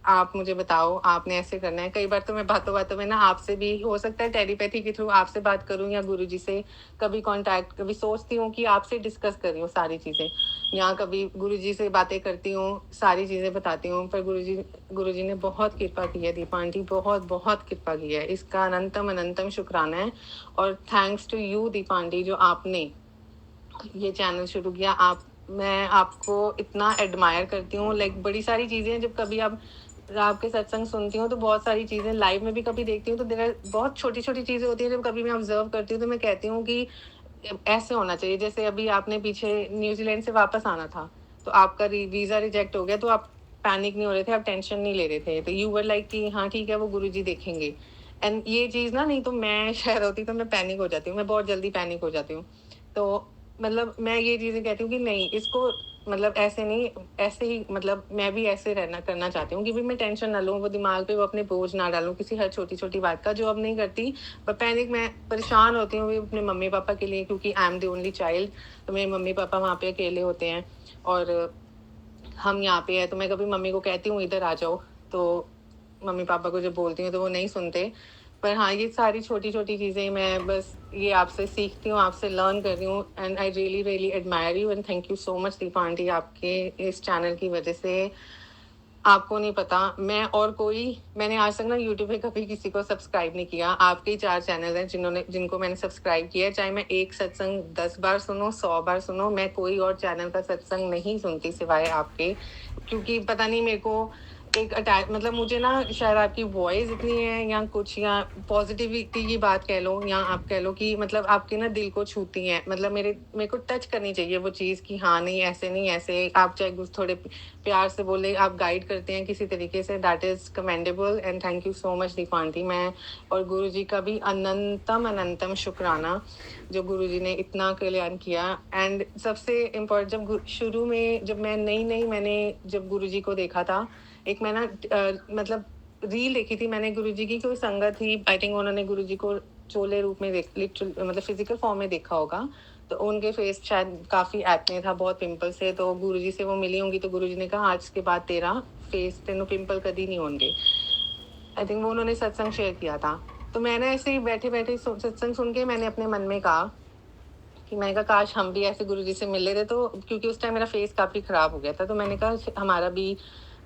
आप मुझे बताओ, आपने ऐसे करना है। कई बार तो मैं बातों-बातों में ना आपसे भी हो सकता है टेलीपैथी के थ्रू आपसे बात करूँ या गुरुजी से कभी कॉन्टैक्ट, कभी सोचती हूँ कि आपसे डिस्कस कर रही हूँ सारी चीज़ें, या कभी गुरुजी से बातें करती हूँ, सारी चीज़ें बताती हूँ। पर गुरुजी ने बहुत कृपा की है दीपा आंटी, बहुत-बहुत कृपा की है। इसका अनंतम अनंतम शुक्राना है। और thanks to you Deepa aunty, जो आपने ये चैनल शुरू किया। मैं आपको इतना एडमायर करती हूँ, लाइक बड़ी सारी चीज़ें जब कभी आप आपके सत्संग सुनती हूँ तो बहुत सारी चीज़ें लाइव में भी कभी देखती हूँ तो देयर आर बहुत छोटी-छोटी चीज़ें होती हैं, जब कभी मैं ऑब्ज़र्व करती हूँ तो मैं कहती हूँ कि ऐसे होना चाहिए। जैसे अभी आपने पीछे न्यूज़ीलैंड से वापस आना था, तो आपका री वीज़ा रिजेक्ट हो गया, तो आप पैनिक नहीं हो रहे थे, आप टेंशन नहीं ले रहे थे। तो यू वर लाइक कि हाँ, ठीक है, वो गुरुजी देखेंगे। एंड ये चीज़ ना, नहीं तो मैं शायद होती तो मैं पैनिक हो जाती हूँ, मैं बहुत जल्दी पैनिक हो जाती हूँ। तो मतलब मैं ये चीज़ें कहती हूँ कि नहीं, इसको मतलब ऐसे नहीं, ऐसे ही, मतलब मैं भी ऐसे रहना करना चाहती हूँ कि भाई मैं टेंशन ना लूँ, वो दिमाग पे वो अपने बोझ ना डालूँ किसी हर छोटी-छोटी बात का, जो अब नहीं करती। पर पैनिक मैं परेशान होती हूँ भी अपने मम्मी-पापा के लिए, क्योंकि I am the only child. तो मेरे मम्मी-पापा वहाँ पे अकेले होते हैं और हम यहाँ पे हैं, तो मैं कभी मम्मी को कहती हूँ इधर आ जाओ, तो मम्मी-पापा को जब बोलती हूँ तो वो नहीं सुनते। पर हाँ, ये सारी छोटी-छोटी चीज़ें मैं बस ये आपसे सीखती हूँ, आपसे लर्न कर रही हूँ। And I really really admire you and thank you so much Deepa aunty, आपके इस चैनल की वजह से आपको नहीं पता, मैंने आज तक ना यूट्यूब पे कभी किसी को सब्सक्राइब नहीं किया। आपके ही 4 चैनल हैं जिनको मैंने सब्सक्राइब किया है। चाहे मैं एक सत्संग 10 बार सुनूँ, 100 बार सुनूँ, मैं कोई और चैनल का सत्संग नहीं सुनती सिवाय आपके। क्योंकि पता नहीं मेरे को एक मतलब मुझे ना शायद आपकी वॉइस इतनी है या कुछ, या पॉज़िटिविटी की बात कह लो, या आप कह लो कि मतलब आपके ना दिल को छूती हैं। मतलब मेरे को टच करनी चाहिए वो चीज़ कि हाँ, नहीं ऐसे नहीं, ऐसे आप चाहे कुछ थोड़े प्यार से बोले, आप गाइड करते हैं किसी तरीके से, that is commendable and thank you so much Deepa aunty. मैं और गुरुजी का भी अनंतम अनंतम शुक्राना, जो गुरुजी ने इतना कल्याण किया। एंड सबसे इम्पोर्टेंट, शुरू में जब मैं नई-नई मैंने जब गुरुजी को देखा था, एक मैं ना मतलब रील देखी थी मैंने गुरुजी की, कोई संगत थी, आई थिंक उन्होंने गुरुजी को चोले रूप में मतलब फिजिकल फॉर्म में देखा होगा। तो उनके फेस शायद काफ़ी एक्ने था, बहुत पिंपल्स थे, तो गुरुजी से वो मिली होंगी, तो गुरुजी ने कहा आज के बाद तेरा फेस तेनों पिंपल कभी नहीं होंगे। आई थिंक वो उन्होंने सत्संग शेयर किया था। तो मैंने ऐसे ही बैठे-बैठे सत्संग सुन के मैंने अपने मन में कहा कि मैंने कहा काश हम भी ऐसे गुरुजी से मिल लेते, तो क्योंकि उस टाइम मेरा फेस काफ़ी ख़राब हो गया था, तो मैंने कहा हमारा भी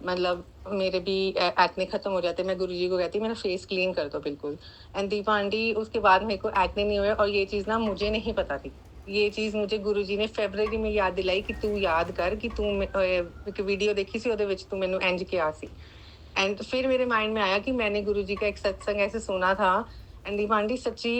मतलब मेरे भी एक्ने ख़त्म हो जाते, मैं गुरुजी को कहती मेरा फेस क्लीन कर दो बिल्कुल। एंड दीपा आंटी, उसके बाद मेरे को एक्ने नहीं हुए, और ये चीज़ ना मुझे नहीं पता थी। ये चीज़ मुझे गुरुजी ने फरवरी में याद दिलाई कि तू याद कर कि तू एक वीडियो देखी सी, ਉਹਦੇ ਵਿੱਚ तू मैनू इंज किया सी। एंड फिर मेरे माइंड में आया कि मैंने गुरुजी का एक सत्संग ऐसे सुना था, एंड दीप आंटी सच्ची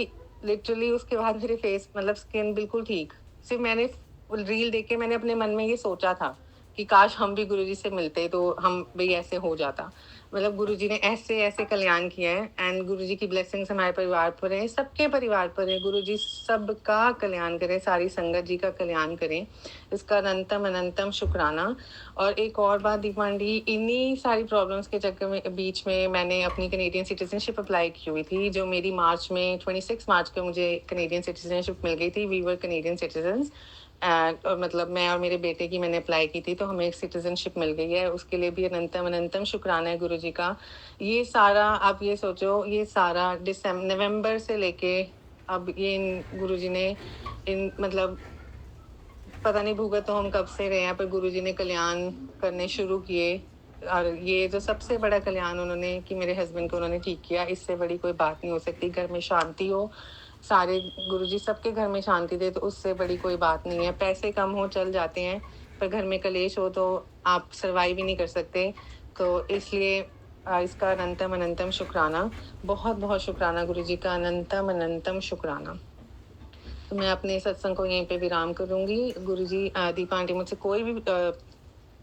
लिटरली उसके बाद मेरे फेस मतलब स्किन बिल्कुल ठीक। सिर्फ मैंने रील देख के मैंने अपने मन में ये सोचा था कि काश हम भी गुरुजी से मिलते तो हम भी ऐसे हो जाता। मतलब गुरुजी ने ऐसे ऐसे कल्याण किया है, एंड गुरुजी की ब्लेसिंग्स हमारे परिवार पर है, सबके परिवार पर है। गुरुजी सबका कल्याण करें, सारी संगत जी का कल्याण करें, इसका अनंतम अनंतम शुक्राना। और एक और बात दीपांडी, इन्हीं सारी प्रॉब्लम्स के चक्कर में बीच में मैंने अपनी कनेडियन सिटीजनशिप अप्लाई की हुई थी, जो मेरी मार्च में 26 मार्च को मुझे कनेडियन सिटीजनशिप मिल गई थी। वी वर कनेडियन सिटीजन्स, और मतलब मैं और मेरे बेटे की मैंने अप्लाई की थी, तो हमें एक सिटीजनशिप मिल गई है। उसके लिए भी अनंतम अनंतम शुक्राना है गुरुजी का। ये सारा आप ये सोचो, ये सारा नवंबर से लेके अब ये गुरुजी ने इन मतलब पता नहीं भुगत तो हम कब से रहे हैं, पर गुरुजी ने कल्याण करने शुरू किए। और ये जो सबसे बड़ा कल्याण उन्होंने कि मेरे हस्बैंड को उन्होंने ठीक किया, इससे बड़ी कोई बात नहीं हो सकती। घर में शांति हो, सारे गुरुजी सबके घर में शांति दे, तो उससे बड़ी कोई बात नहीं है। पैसे कम हो चल जाते हैं, पर घर में कलेश हो तो आप सर्वाइव ही नहीं कर सकते। तो इसलिए इसका अनंतम अनंतम शुक्राना, बहुत बहुत शुक्राना गुरुजी का, अनंतम अनंतम शुक्राना। तो मैं अपने सत्संग को यहीं पे विराम करूंगी। गुरुजी दीपा आंटी मुझसे कोई भी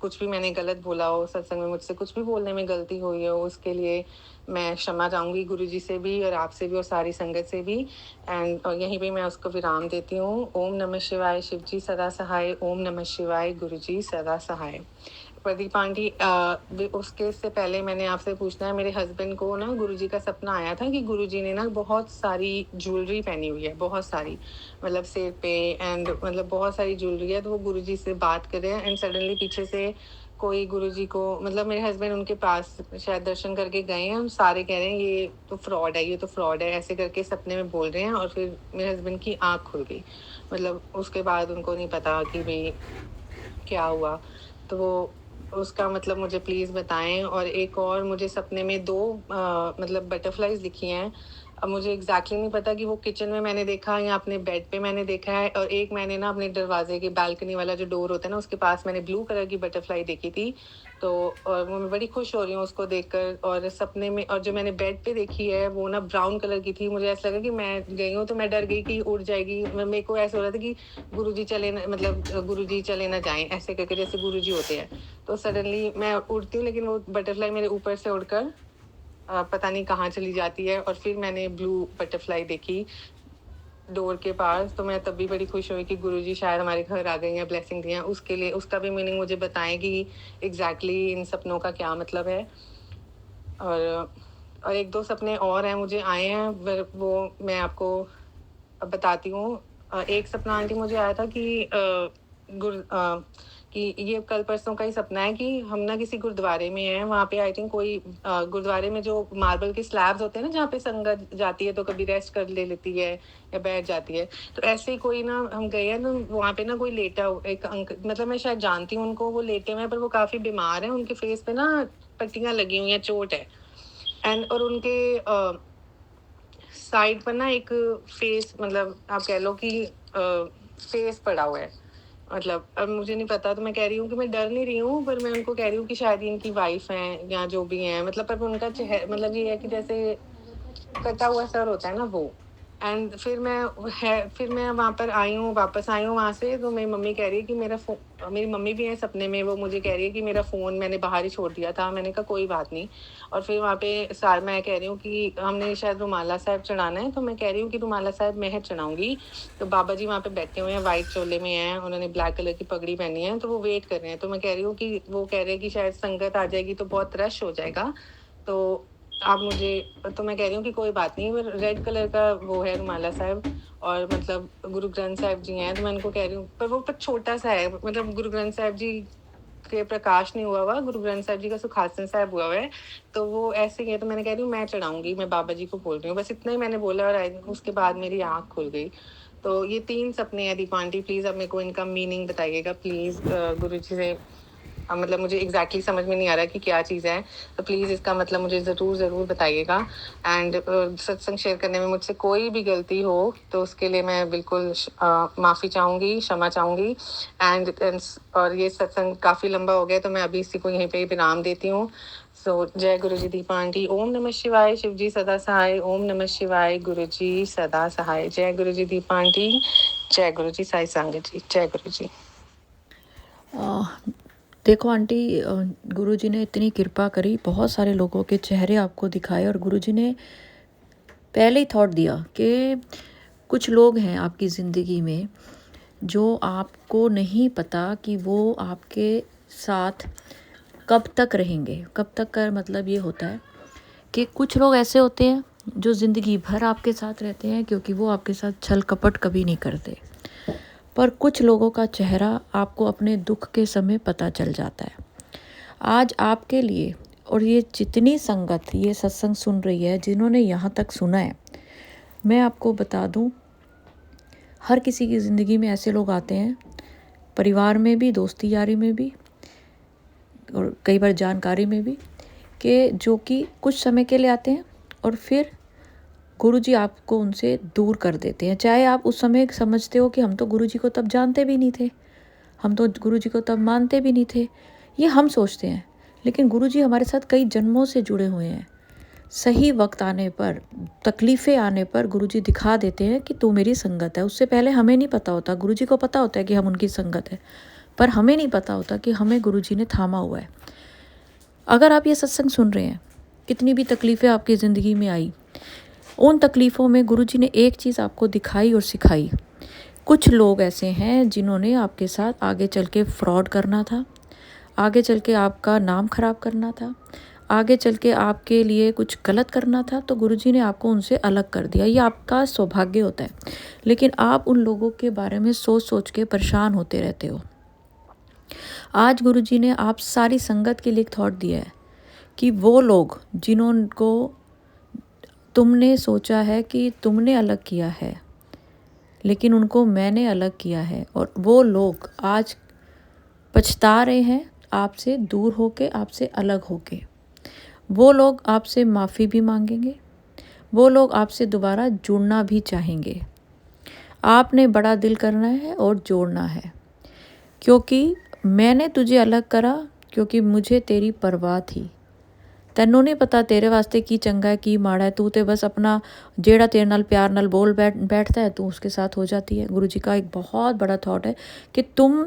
कुछ भी मैंने गलत बोला हो सत्संग में, मुझसे कुछ भी बोलने में गलती हुई हो, उसके लिए मैं क्षमा चाहूँगी गुरुजी से भी और आपसे भी और सारी संगत से भी। एंड यहीं पे मैं उसको विराम देती हूँ। ओम नमः शिवाय, शिव जी सदा सहाय। ओम नमः शिवाय, गुरुजी सदा सहाय। प्रदीप आंटी उसके से पहले मैंने आपसे पूछना है, मेरे हस्बैंड को ना गुरुजी का सपना आया था कि गुरुजी ने ना बहुत सारी ज्वेलरी पहनी हुई है, बहुत सारी, मतलब सिर पे, एंड मतलब बहुत सारी ज्वेलरी है। तो वो गुरुजी से बात कर रहे हैं, एंड सडनली पीछे से कोई गुरुजी को, मतलब मेरे हस्बैंड उनके पास शायद दर्शन करके गए हैं, हम सारे कह रहे हैं ये तो फ्रॉड है, ये तो फ्रॉड है, ऐसे करके सपने में बोल रहे हैं। और फिर मेरे हस्बैंड की आँख खुल गई, मतलब उसके बाद उनको नहीं पता कि भाई क्या हुआ। तो वो उसका मतलब मुझे प्लीज़ बताएं। और एक और मुझे सपने में दो मतलब बटरफ्लाइज दिखी हैं। अब मुझे एग्जैक्टली नहीं पता कि वो किचन में मैंने देखा या अपने बेड पे मैंने देखा है। और एक मैंने ना अपने दरवाजे के बालकनी वाला जो डोर होता है ना, उसके पास मैंने ब्लू कलर की बटरफ्लाई देखी थी। तो और वो मैं बड़ी खुश हो रही हूँ उसको देखकर। और सपने में, और जो मैंने बेड पे देखी है वो ना ब्राउन कलर की थी। मुझे ऐसा लगा कि मैं गई हूँ तो मैं डर गई कि उड़ जाएगी। मेरे को ऐसा हो रहा था कि गुरुजी चले ना, मतलब गुरुजी चले ना जाएं, ऐसे करके जैसे गुरुजी होते हैं। तो सडनली मैं उड़ती हूँ, लेकिन वो बटरफ्लाई मेरे ऊपर से उड़कर पता नहीं कहाँ चली जाती है। और फिर मैंने ब्लू बटरफ्लाई देखी डोर के पास, तो मैं तब भी बड़ी खुश हुई कि गुरुजी शायद हमारे घर आ गए हैं, ब्लेसिंग दिया। उसके लिए उसका भी मीनिंग मुझे बताएं कि एग्जैक्टली इन सपनों का क्या मतलब है। और एक दो सपने और हैं मुझे आए हैं, वो मैं आपको बताती हूँ। एक सपना आंटी मुझे आया था कि कि ये कल परसों का ही सपना है कि हम ना किसी गुरुद्वारे में हैं। वहाँ पे आई थिंक कोई गुरुद्वारे में जो मार्बल के स्लैब्स होते हैं ना, जहाँ पे संगत जाती है तो कभी रेस्ट कर ले लेती है या बैठ जाती है। तो ऐसे ही कोई ना, हम गए हैं ना वहाँ पे ना, कोई लेटा एक मतलब मैं शायद जानती हूँ उनको, वो लेटे हुए हैं पर वो काफ़ी बीमार हैं, उनके फेस पे ना पट्टियाँ लगी हुई हैं, चोट है। एंड और उनके साइड पर ना एक फेस, मतलब आप कह लो कि फेस पड़ा हुआ है। मतलब अब मुझे नहीं पता, तो मैं कह रही हूँ कि मैं डर नहीं रही हूँ, पर मैं उनको कह रही हूँ कि शायद ये इनकी वाइफ हैं या जो भी हैं, मतलब पर उनका चेहरा मतलब ये है कि जैसे कटा हुआ सर होता है ना वो। एंड फिर मैं वहाँ पर आई हूँ, वापस आई हूँ वहाँ से, तो मेरी मम्मी कह रही है कि मेरी मम्मी भी है सपने में, वो मुझे कह रही है कि मेरा फ़ोन मैंने बाहर ही छोड़ दिया था। मैंने कहा कोई बात नहीं। और फिर वहाँ पे मैं कह रही हूँ कि हमने शायद रुमाला साहब चढ़ाना है, तो मैं कह रही हूँ कि रुमाला साहब मैं चढ़ाऊँगी। तो बाबा जी वहाँ पे बैठे हुए हैं, वाइट चोले में हैं, उन्होंने ब्लैक कलर की पगड़ी पहनी है, तो वो वेट कर रहे हैं। तो मैं कह रही हूँ कि वो कह रहे हैं कि शायद संगत आ जाएगी तो बहुत रश हो जाएगा, तो आप मुझे, तो मैं कह रही हूँ कि कोई बात नहीं। वो रेड कलर का वो है रुमाला साहब, और मतलब गुरु ग्रंथ साहब जी हैं, तो मैं उनको कह रही हूँ, पर वो पर छोटा सा है, मतलब गुरु ग्रंथ साहब जी के प्रकाश नहीं हुआ हुआ, गुरु ग्रंथ साहब जी का सुखासन साहब हुआ हुआ है, तो वो ऐसे ही है। तो मैंने कह रही हूँ मैं चढ़ाऊंगी, मैं बाबा जी को बोल रही हूँ, बस इतना ही मैंने बोला। और उसके बाद मेरी आँख खुल गई। तो ये 3 सपने हैं दीपांटी, प्लीज़ अब मेरे को इनका मीनिंग बताइएगा प्लीज़, गुरु जी से मतलब मुझे एग्जैक्टली समझ में नहीं आ रहा कि क्या चीज़ है, तो प्लीज़ इसका मतलब मुझे ज़रूर बताइएगा। एंड सत्संग शेयर करने में मुझसे कोई भी गलती हो तो उसके लिए मैं बिल्कुल माफ़ी चाहूँगी, क्षमा चाहूँगी। एंड और ये सत्संग काफ़ी लंबा हो गया, तो मैं अभी इसी को यहीं पे विराम देती हूँ। सो जय गुरु जी दीपा आंटी, ओम नमः शिवाय, शिव जी सदा सहाय, ओम नमः शिवाय, गुरु जी सदा सहाय। जय गुरु जी दीपा आंटी, जय गुरु जी साई संगत जी, जय गुरु जी। देखो आंटी, गुरुजी ने इतनी कृपा करी, बहुत सारे लोगों के चेहरे आपको दिखाए, और गुरुजी ने पहले ही थॉट दिया कि कुछ लोग हैं आपकी ज़िंदगी में जो आपको नहीं पता कि वो आपके साथ कब तक रहेंगे। कब तक का मतलब ये होता है कि कुछ लोग ऐसे होते हैं जो ज़िंदगी भर आपके साथ रहते हैं, क्योंकि वो आपके साथ छल कपट कभी नहीं करते। पर कुछ लोगों का चेहरा आपको अपने दुख के समय पता चल जाता है। आज आपके लिए, और ये जितनी संगत ये सत्संग सुन रही है, जिन्होंने यहाँ तक सुना है, मैं आपको बता दूँ, हर किसी की ज़िंदगी में ऐसे लोग आते हैं, परिवार में भी, दोस्ती यारी में भी, और कई बार जानकारी में भी, कि जो कि कुछ समय के लिए आते हैं और फिर गुरुजी आपको उनसे दूर कर देते हैं। चाहे आप उस समय समझते हो कि हम तो गुरुजी को तब जानते भी नहीं थे, हम तो गुरुजी को तब मानते भी नहीं थे, ये हम सोचते हैं। लेकिन गुरुजी हमारे साथ कई जन्मों से जुड़े हुए हैं। सही वक्त आने पर, तकलीफ़ें आने पर गुरुजी दिखा देते हैं कि तू मेरी संगत है। उससे पहले हमें नहीं पता होता, गुरुजी को पता होता है कि हम उनकी संगत है, पर हमें नहीं पता होता कि हमें गुरुजी ने थामा हुआ है। अगर आप ये सत्संग सुन रहे हैं, कितनी भी तकलीफ़ें आपकी ज़िंदगी में आई, उन तकलीफ़ों में गुरुजी ने एक चीज़ आपको दिखाई और सिखाई। कुछ लोग ऐसे हैं जिन्होंने आपके साथ आगे चल के फ्रॉड करना था, आगे चल के आपका नाम खराब करना था, आगे चल के आपके लिए कुछ गलत करना था, तो गुरुजी ने आपको उनसे अलग कर दिया। ये आपका सौभाग्य होता है, लेकिन आप उन लोगों के बारे में सोच सोच के परेशान होते रहते हो। आज गुरुजी ने आप सारी संगत के लिए एक थॉट दिया है कि वो लोग जिन्होंने तुमने सोचा है कि तुमने अलग किया है, लेकिन उनको मैंने अलग किया है, और वो लोग आज पछता रहे हैं आपसे दूर होके, आपसे अलग होके। वो लोग आपसे माफ़ी भी मांगेंगे, वो लोग आपसे दोबारा जुड़ना भी चाहेंगे। आपने बड़ा दिल करना है और जोड़ना है, क्योंकि मैंने तुझे अलग करा क्योंकि मुझे तेरी परवाह थी। तैनू नहीं पता तेरे वास्ते की चंगा है की माड़ा है, तू तो बस अपना जेड़ा तेरे नाल प्यार नाल बोल बैठता है, तू उसके साथ हो जाती है। गुरुजी का एक बहुत बड़ा थॉट है कि तुम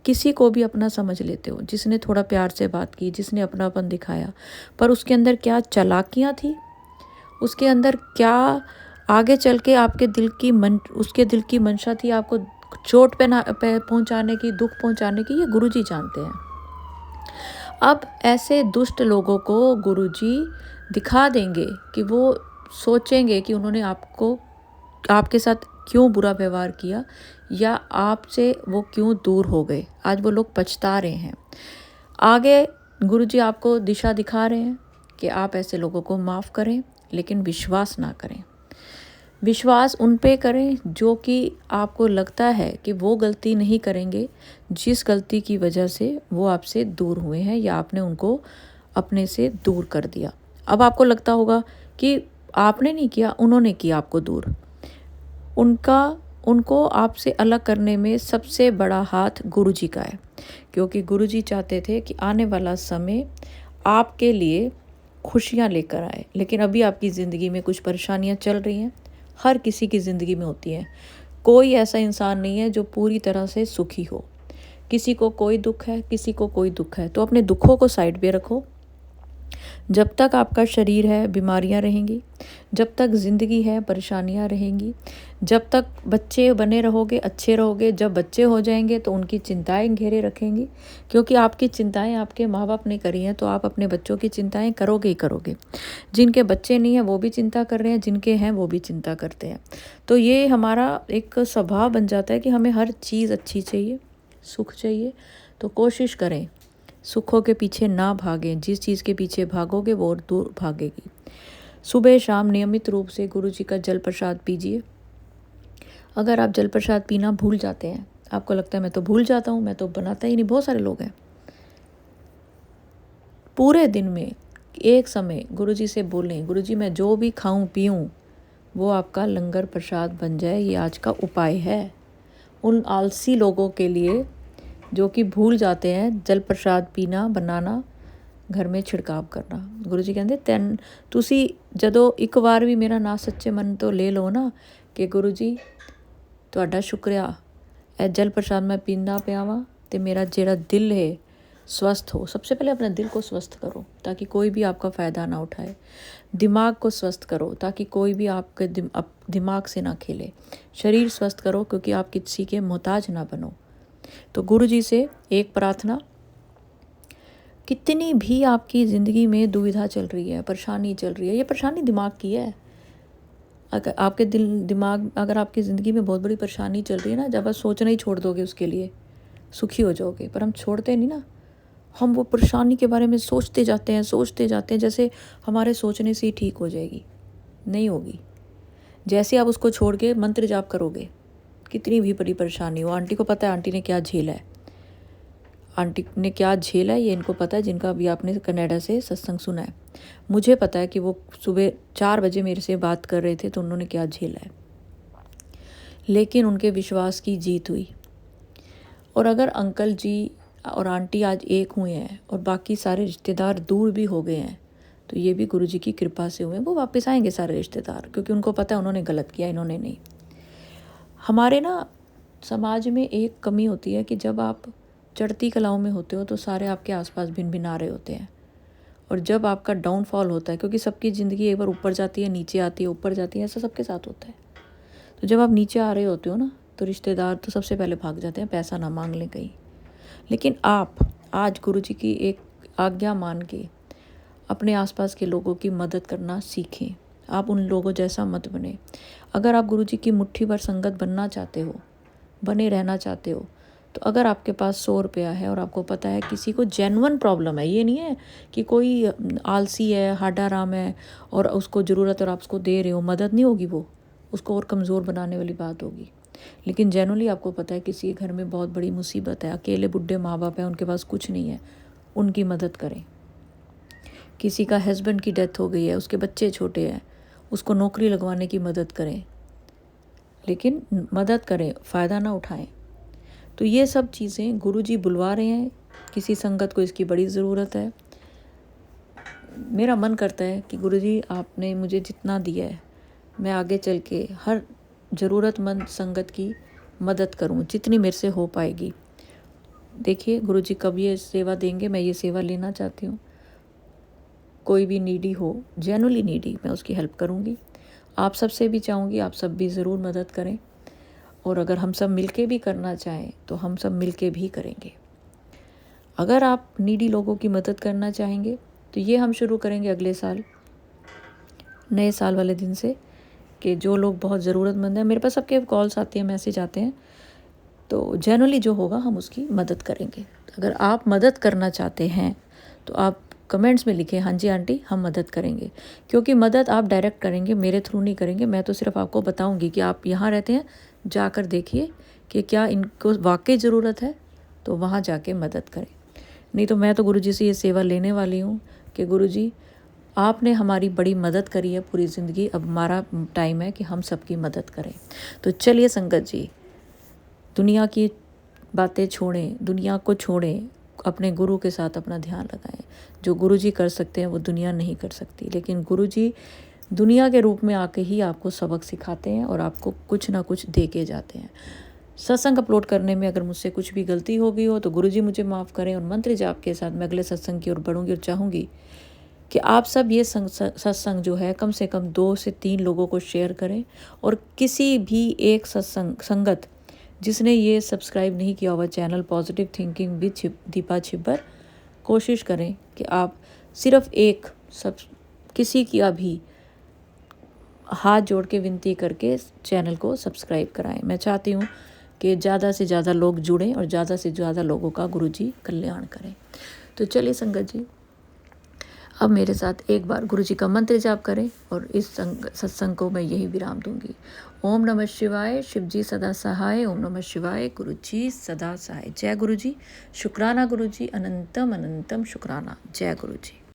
किसी को भी अपना समझ लेते हो, जिसने थोड़ा प्यार से बात की, जिसने अपनापन दिखाया, पर उसके अंदर क्या चालाकियाँ थी, उसके अंदर क्या आगे चल के आपके उसके दिल की मंशा थी आपको चोट पहुँचाने की, दुख पहुँचाने की, ये गुरुजी जानते हैं। अब ऐसे दुष्ट लोगों को गुरुजी दिखा देंगे कि वो सोचेंगे कि उन्होंने आपके साथ क्यों बुरा व्यवहार किया, या आपसे वो क्यों दूर हो गए। आज वो लोग पछता रहे हैं। आगे गुरुजी आपको दिशा दिखा रहे हैं कि आप ऐसे लोगों को माफ़ करें, लेकिन विश्वास ना करें। विश्वास उन पे करें जो कि आपको लगता है कि वो गलती नहीं करेंगे जिस गलती की वजह से वो आपसे दूर हुए हैं, या आपने उनको अपने से दूर कर दिया। अब आपको लगता होगा कि आपने नहीं किया, उन्होंने किया आपको दूर। उनको आपसे अलग करने में सबसे बड़ा हाथ गुरुजी का है, क्योंकि गुरुजी चाहते थे कि आने वाला समय आपके लिए खुशियाँ लेकर आए। लेकिन अभी आपकी ज़िंदगी में कुछ परेशानियाँ चल रही हैं, हर किसी की ज़िंदगी में होती हैं। कोई ऐसा इंसान नहीं है जो पूरी तरह से सुखी हो। किसी को कोई दुख है, किसी को कोई दुख है, तो अपने दुखों को साइड पे रखो। जब तक आपका शरीर है बीमारियां रहेंगी, जब तक ज़िंदगी है परेशानियां रहेंगी, जब तक बच्चे बने रहोगे, अच्छे रहोगे। जब बच्चे हो जाएंगे तो उनकी चिंताएं घेरे रखेंगी, क्योंकि आपकी चिंताएं आपके माँ बाप ने करी हैं, तो आप अपने बच्चों की चिंताएं करोगे ही करोगे। जिनके बच्चे नहीं हैं वो भी चिंता कर रहे हैं, जिनके हैं वो भी चिंता करते हैं। तो ये हमारा एक स्वभाव बन जाता है कि हमें हर चीज़ अच्छी चाहिए, सुख चाहिए। तो कोशिश करें सुखों के पीछे ना भागें। जिस चीज़ के पीछे भागोगे वो दूर भागेगी। सुबह शाम नियमित रूप से गुरु जी का जल प्रसाद पीजिए। अगर आप जल प्रसाद पीना भूल जाते हैं, आपको लगता है मैं तो भूल जाता हूँ, मैं तो बनाता ही नहीं, बहुत सारे लोग हैं, पूरे दिन में एक समय गुरुजी से बोलें, गुरुजी मैं जो भी खाऊं पीऊं वो आपका लंगर प्रसाद बन जाए। ये आज का उपाय है उन आलसी लोगों के लिए जो कि भूल जाते हैं जल प्रसाद पीना, बनाना, घर में छिड़काव करना। गुरु जी कहते तैन तुसी ਜਦੋਂ ਇੱਕ ਵਾਰ ਵੀ ਮੇਰਾ ਨਾਂ ਸੱਚੇ ਮਨ ਤੋਂ ਲੈ ਲਓ ਨਾ ਕਿ ਗੁਰੂ ਜੀ ਤੁਹਾਡਾ ਸ਼ੁਕਰੀਆ, ਇਹ ਜਲ प्रसाद मैं पींदा ਪਿਆ ਵਾਂ ਤੇ ਮੇਰਾ ਜਿਹੜਾ दिल है स्वस्थ हो। सबसे पहले अपने दिल को स्वस्थ करो ताकि कोई भी आपका फ़ायदा ना उठाए। दिमाग को स्वस्थ करो ताकि कोई भी आपके दिमाग से ना खेले। शरीर स्वस्थ करो क्योंकि आप किसी के मोहताज ना बनो। तो गुरु जी से एक प्रार्थना, कितनी भी आपकी ज़िंदगी में दुविधा चल रही है, परेशानी चल रही है, ये परेशानी दिमाग की है। अगर आपके दिमाग अगर आपकी ज़िंदगी में बहुत बड़ी परेशानी चल रही है ना, जब आप सोचना ही छोड़ दोगे उसके लिए सुखी हो जाओगे। पर हम छोड़ते नहीं ना, हम वो परेशानी के बारे में सोचते जाते हैं जैसे हमारे सोचने से ही ठीक हो जाएगी। नहीं होगी। जैसे आप उसको छोड़ के मंत्र जाप करोगे, कितनी भी बड़ी परेशानी हो। आंटी को पता है आंटी ने क्या झेला है, आंटी ने क्या झेला है ये इनको पता है, जिनका अभी आपने कनाडा से सत्संग सुना है। मुझे पता है कि वो सुबह 4 बजे मेरे से बात कर रहे थे तो उन्होंने क्या झेला है, लेकिन उनके विश्वास की जीत हुई। और अगर अंकल जी और आंटी आज एक हुए हैं और बाकी सारे रिश्तेदार दूर भी हो गए हैं तो ये भी गुरु जी की कृपा से हुए। वो वापस आएंगे सारे रिश्तेदार, क्योंकि उनको पता है उन्होंने गलत किया, इन्होंने नहीं। हमारे ना समाज में एक कमी होती है कि जब आप चढ़ती कलाओं में होते हो तो सारे आपके आसपास भिन भिन आ रहे होते हैं, और जब आपका डाउनफॉल होता है, क्योंकि सबकी ज़िंदगी एक बार ऊपर जाती है नीचे आती है, ऊपर जाती है, ऐसा सबके साथ होता है। तो जब आप नीचे आ रहे होते हो ना तो रिश्तेदार तो सबसे पहले भाग जाते हैं, पैसा ना मांग लें कहीं। लेकिन आप आज गुरु जी की एक आज्ञा मान के अपने आसपास के लोगों की मदद करना सीखें। आप उन लोगों जैसा मत बने। अगर आप गुरु जी की मुट्ठी भर संगत बनना चाहते हो, बने रहना चाहते हो, तो अगर आपके पास 100 रुपया है और आपको पता है किसी को जेन्युइन प्रॉब्लम है, ये नहीं है कि कोई आलसी है, हाडाराम है और उसको ज़रूरत और आप उसको दे रहे हो, मदद नहीं होगी, वो उसको और कमज़ोर बनाने वाली बात होगी। लेकिन जेनुअली आपको पता है किसी के घर में बहुत बड़ी मुसीबत है, अकेले बुढ़े माँ बाप हैं, उनके पास कुछ नहीं है, उनकी मदद करें। किसी का हस्बैंड की डेथ हो गई है, उसके बच्चे छोटे हैं, उसको नौकरी लगवाने की मदद करें, लेकिन मदद करें, फ़ायदा ना उठाएं। तो ये सब चीज़ें गुरु जी बुलवा रहे हैं, किसी संगत को इसकी बड़ी ज़रूरत है। मेरा मन करता है कि गुरु जी आपने मुझे जितना दिया है मैं आगे चल के हर ज़रूरतमंद संगत की मदद करूं जितनी मेरे से हो पाएगी। देखिए गुरु जी कब ये सेवा देंगे, मैं ये सेवा लेना चाहती हूँ। कोई भी नीडी हो, जेनुअली नीडी, मैं उसकी हेल्प करूँगी। आप सबसे भी चाहूँगी आप सब भी ज़रूर मदद करें, और अगर हम सब मिलके भी करना चाहें तो हम सब मिलके भी करेंगे। अगर आप नीडी लोगों की मदद करना चाहेंगे तो ये हम शुरू करेंगे अगले साल, नए साल वाले दिन से, कि जो लोग बहुत ज़रूरतमंद हैं, मेरे पास सबके कॉल्स आती हैं, मैसेज आते हैं, तो जनरली जो होगा हम उसकी मदद करेंगे। अगर आप मदद करना चाहते हैं तो आप कमेंट्स में लिखें हाँ जी आंटी हम मदद करेंगे, क्योंकि मदद आप डायरेक्ट करेंगे, मेरे थ्रू नहीं करेंगे। मैं तो सिर्फ आपको बताऊंगी कि आप यहाँ रहते हैं, जाकर देखिए कि क्या इनको वाकई ज़रूरत है, तो वहाँ जाके मदद करें। नहीं तो मैं तो गुरु जी से ये सेवा लेने वाली हूँ कि गुरु जी आपने हमारी बड़ी मदद करी है पूरी ज़िंदगी, अब हमारा टाइम है कि हम सबकी मदद करें। तो चलिए संगत जी, दुनिया की बातें छोड़ें, दुनिया को छोड़ें, अपने गुरु के साथ अपना ध्यान लगाएं। जो गुरु जी कर सकते हैं वो दुनिया नहीं कर सकती, लेकिन गुरु जी दुनिया के रूप में आके ही आपको सबक सिखाते हैं और आपको कुछ ना कुछ दे के जाते हैं। सत्संग अपलोड करने में अगर मुझसे कुछ भी गलती हो गई हो तो गुरु जी मुझे माफ़ करें, और मंत्र जाप के साथ मैं अगले सत्संग की ओर बढ़ूँगी और चाहूँगी कि आप सब ये सत्संग जो है कम से कम 2 से 3 लोगों को शेयर करें, और किसी भी एक संगत जिसने ये सब्सक्राइब नहीं किया हुआ channel positive thinking with Deepa Chhibber, कोशिश करें कि आप सिर्फ एक किसी की अभी हाथ जोड़ के विनती करके चैनल को सब्सक्राइब कराएं। मैं चाहती हूँ कि ज़्यादा से ज़्यादा लोग जुड़ें और ज़्यादा से ज़्यादा लोगों का गुरुजी कल्याण करें। तो चलिए संगत जी, अब मेरे साथ एक बार गुरु जी का मंत्र जाप करें और इस सत्संग को मैं यही विराम दूंगी। ओम नमः शिवाय, शिव जी सदा सहाय। ओम नमः शिवाय, गुरु जी सदा सहाय। जय गुरु जी। शुक्राना गुरु जी, अनंतम अनंतम शुक्राना। जय गुरु जी।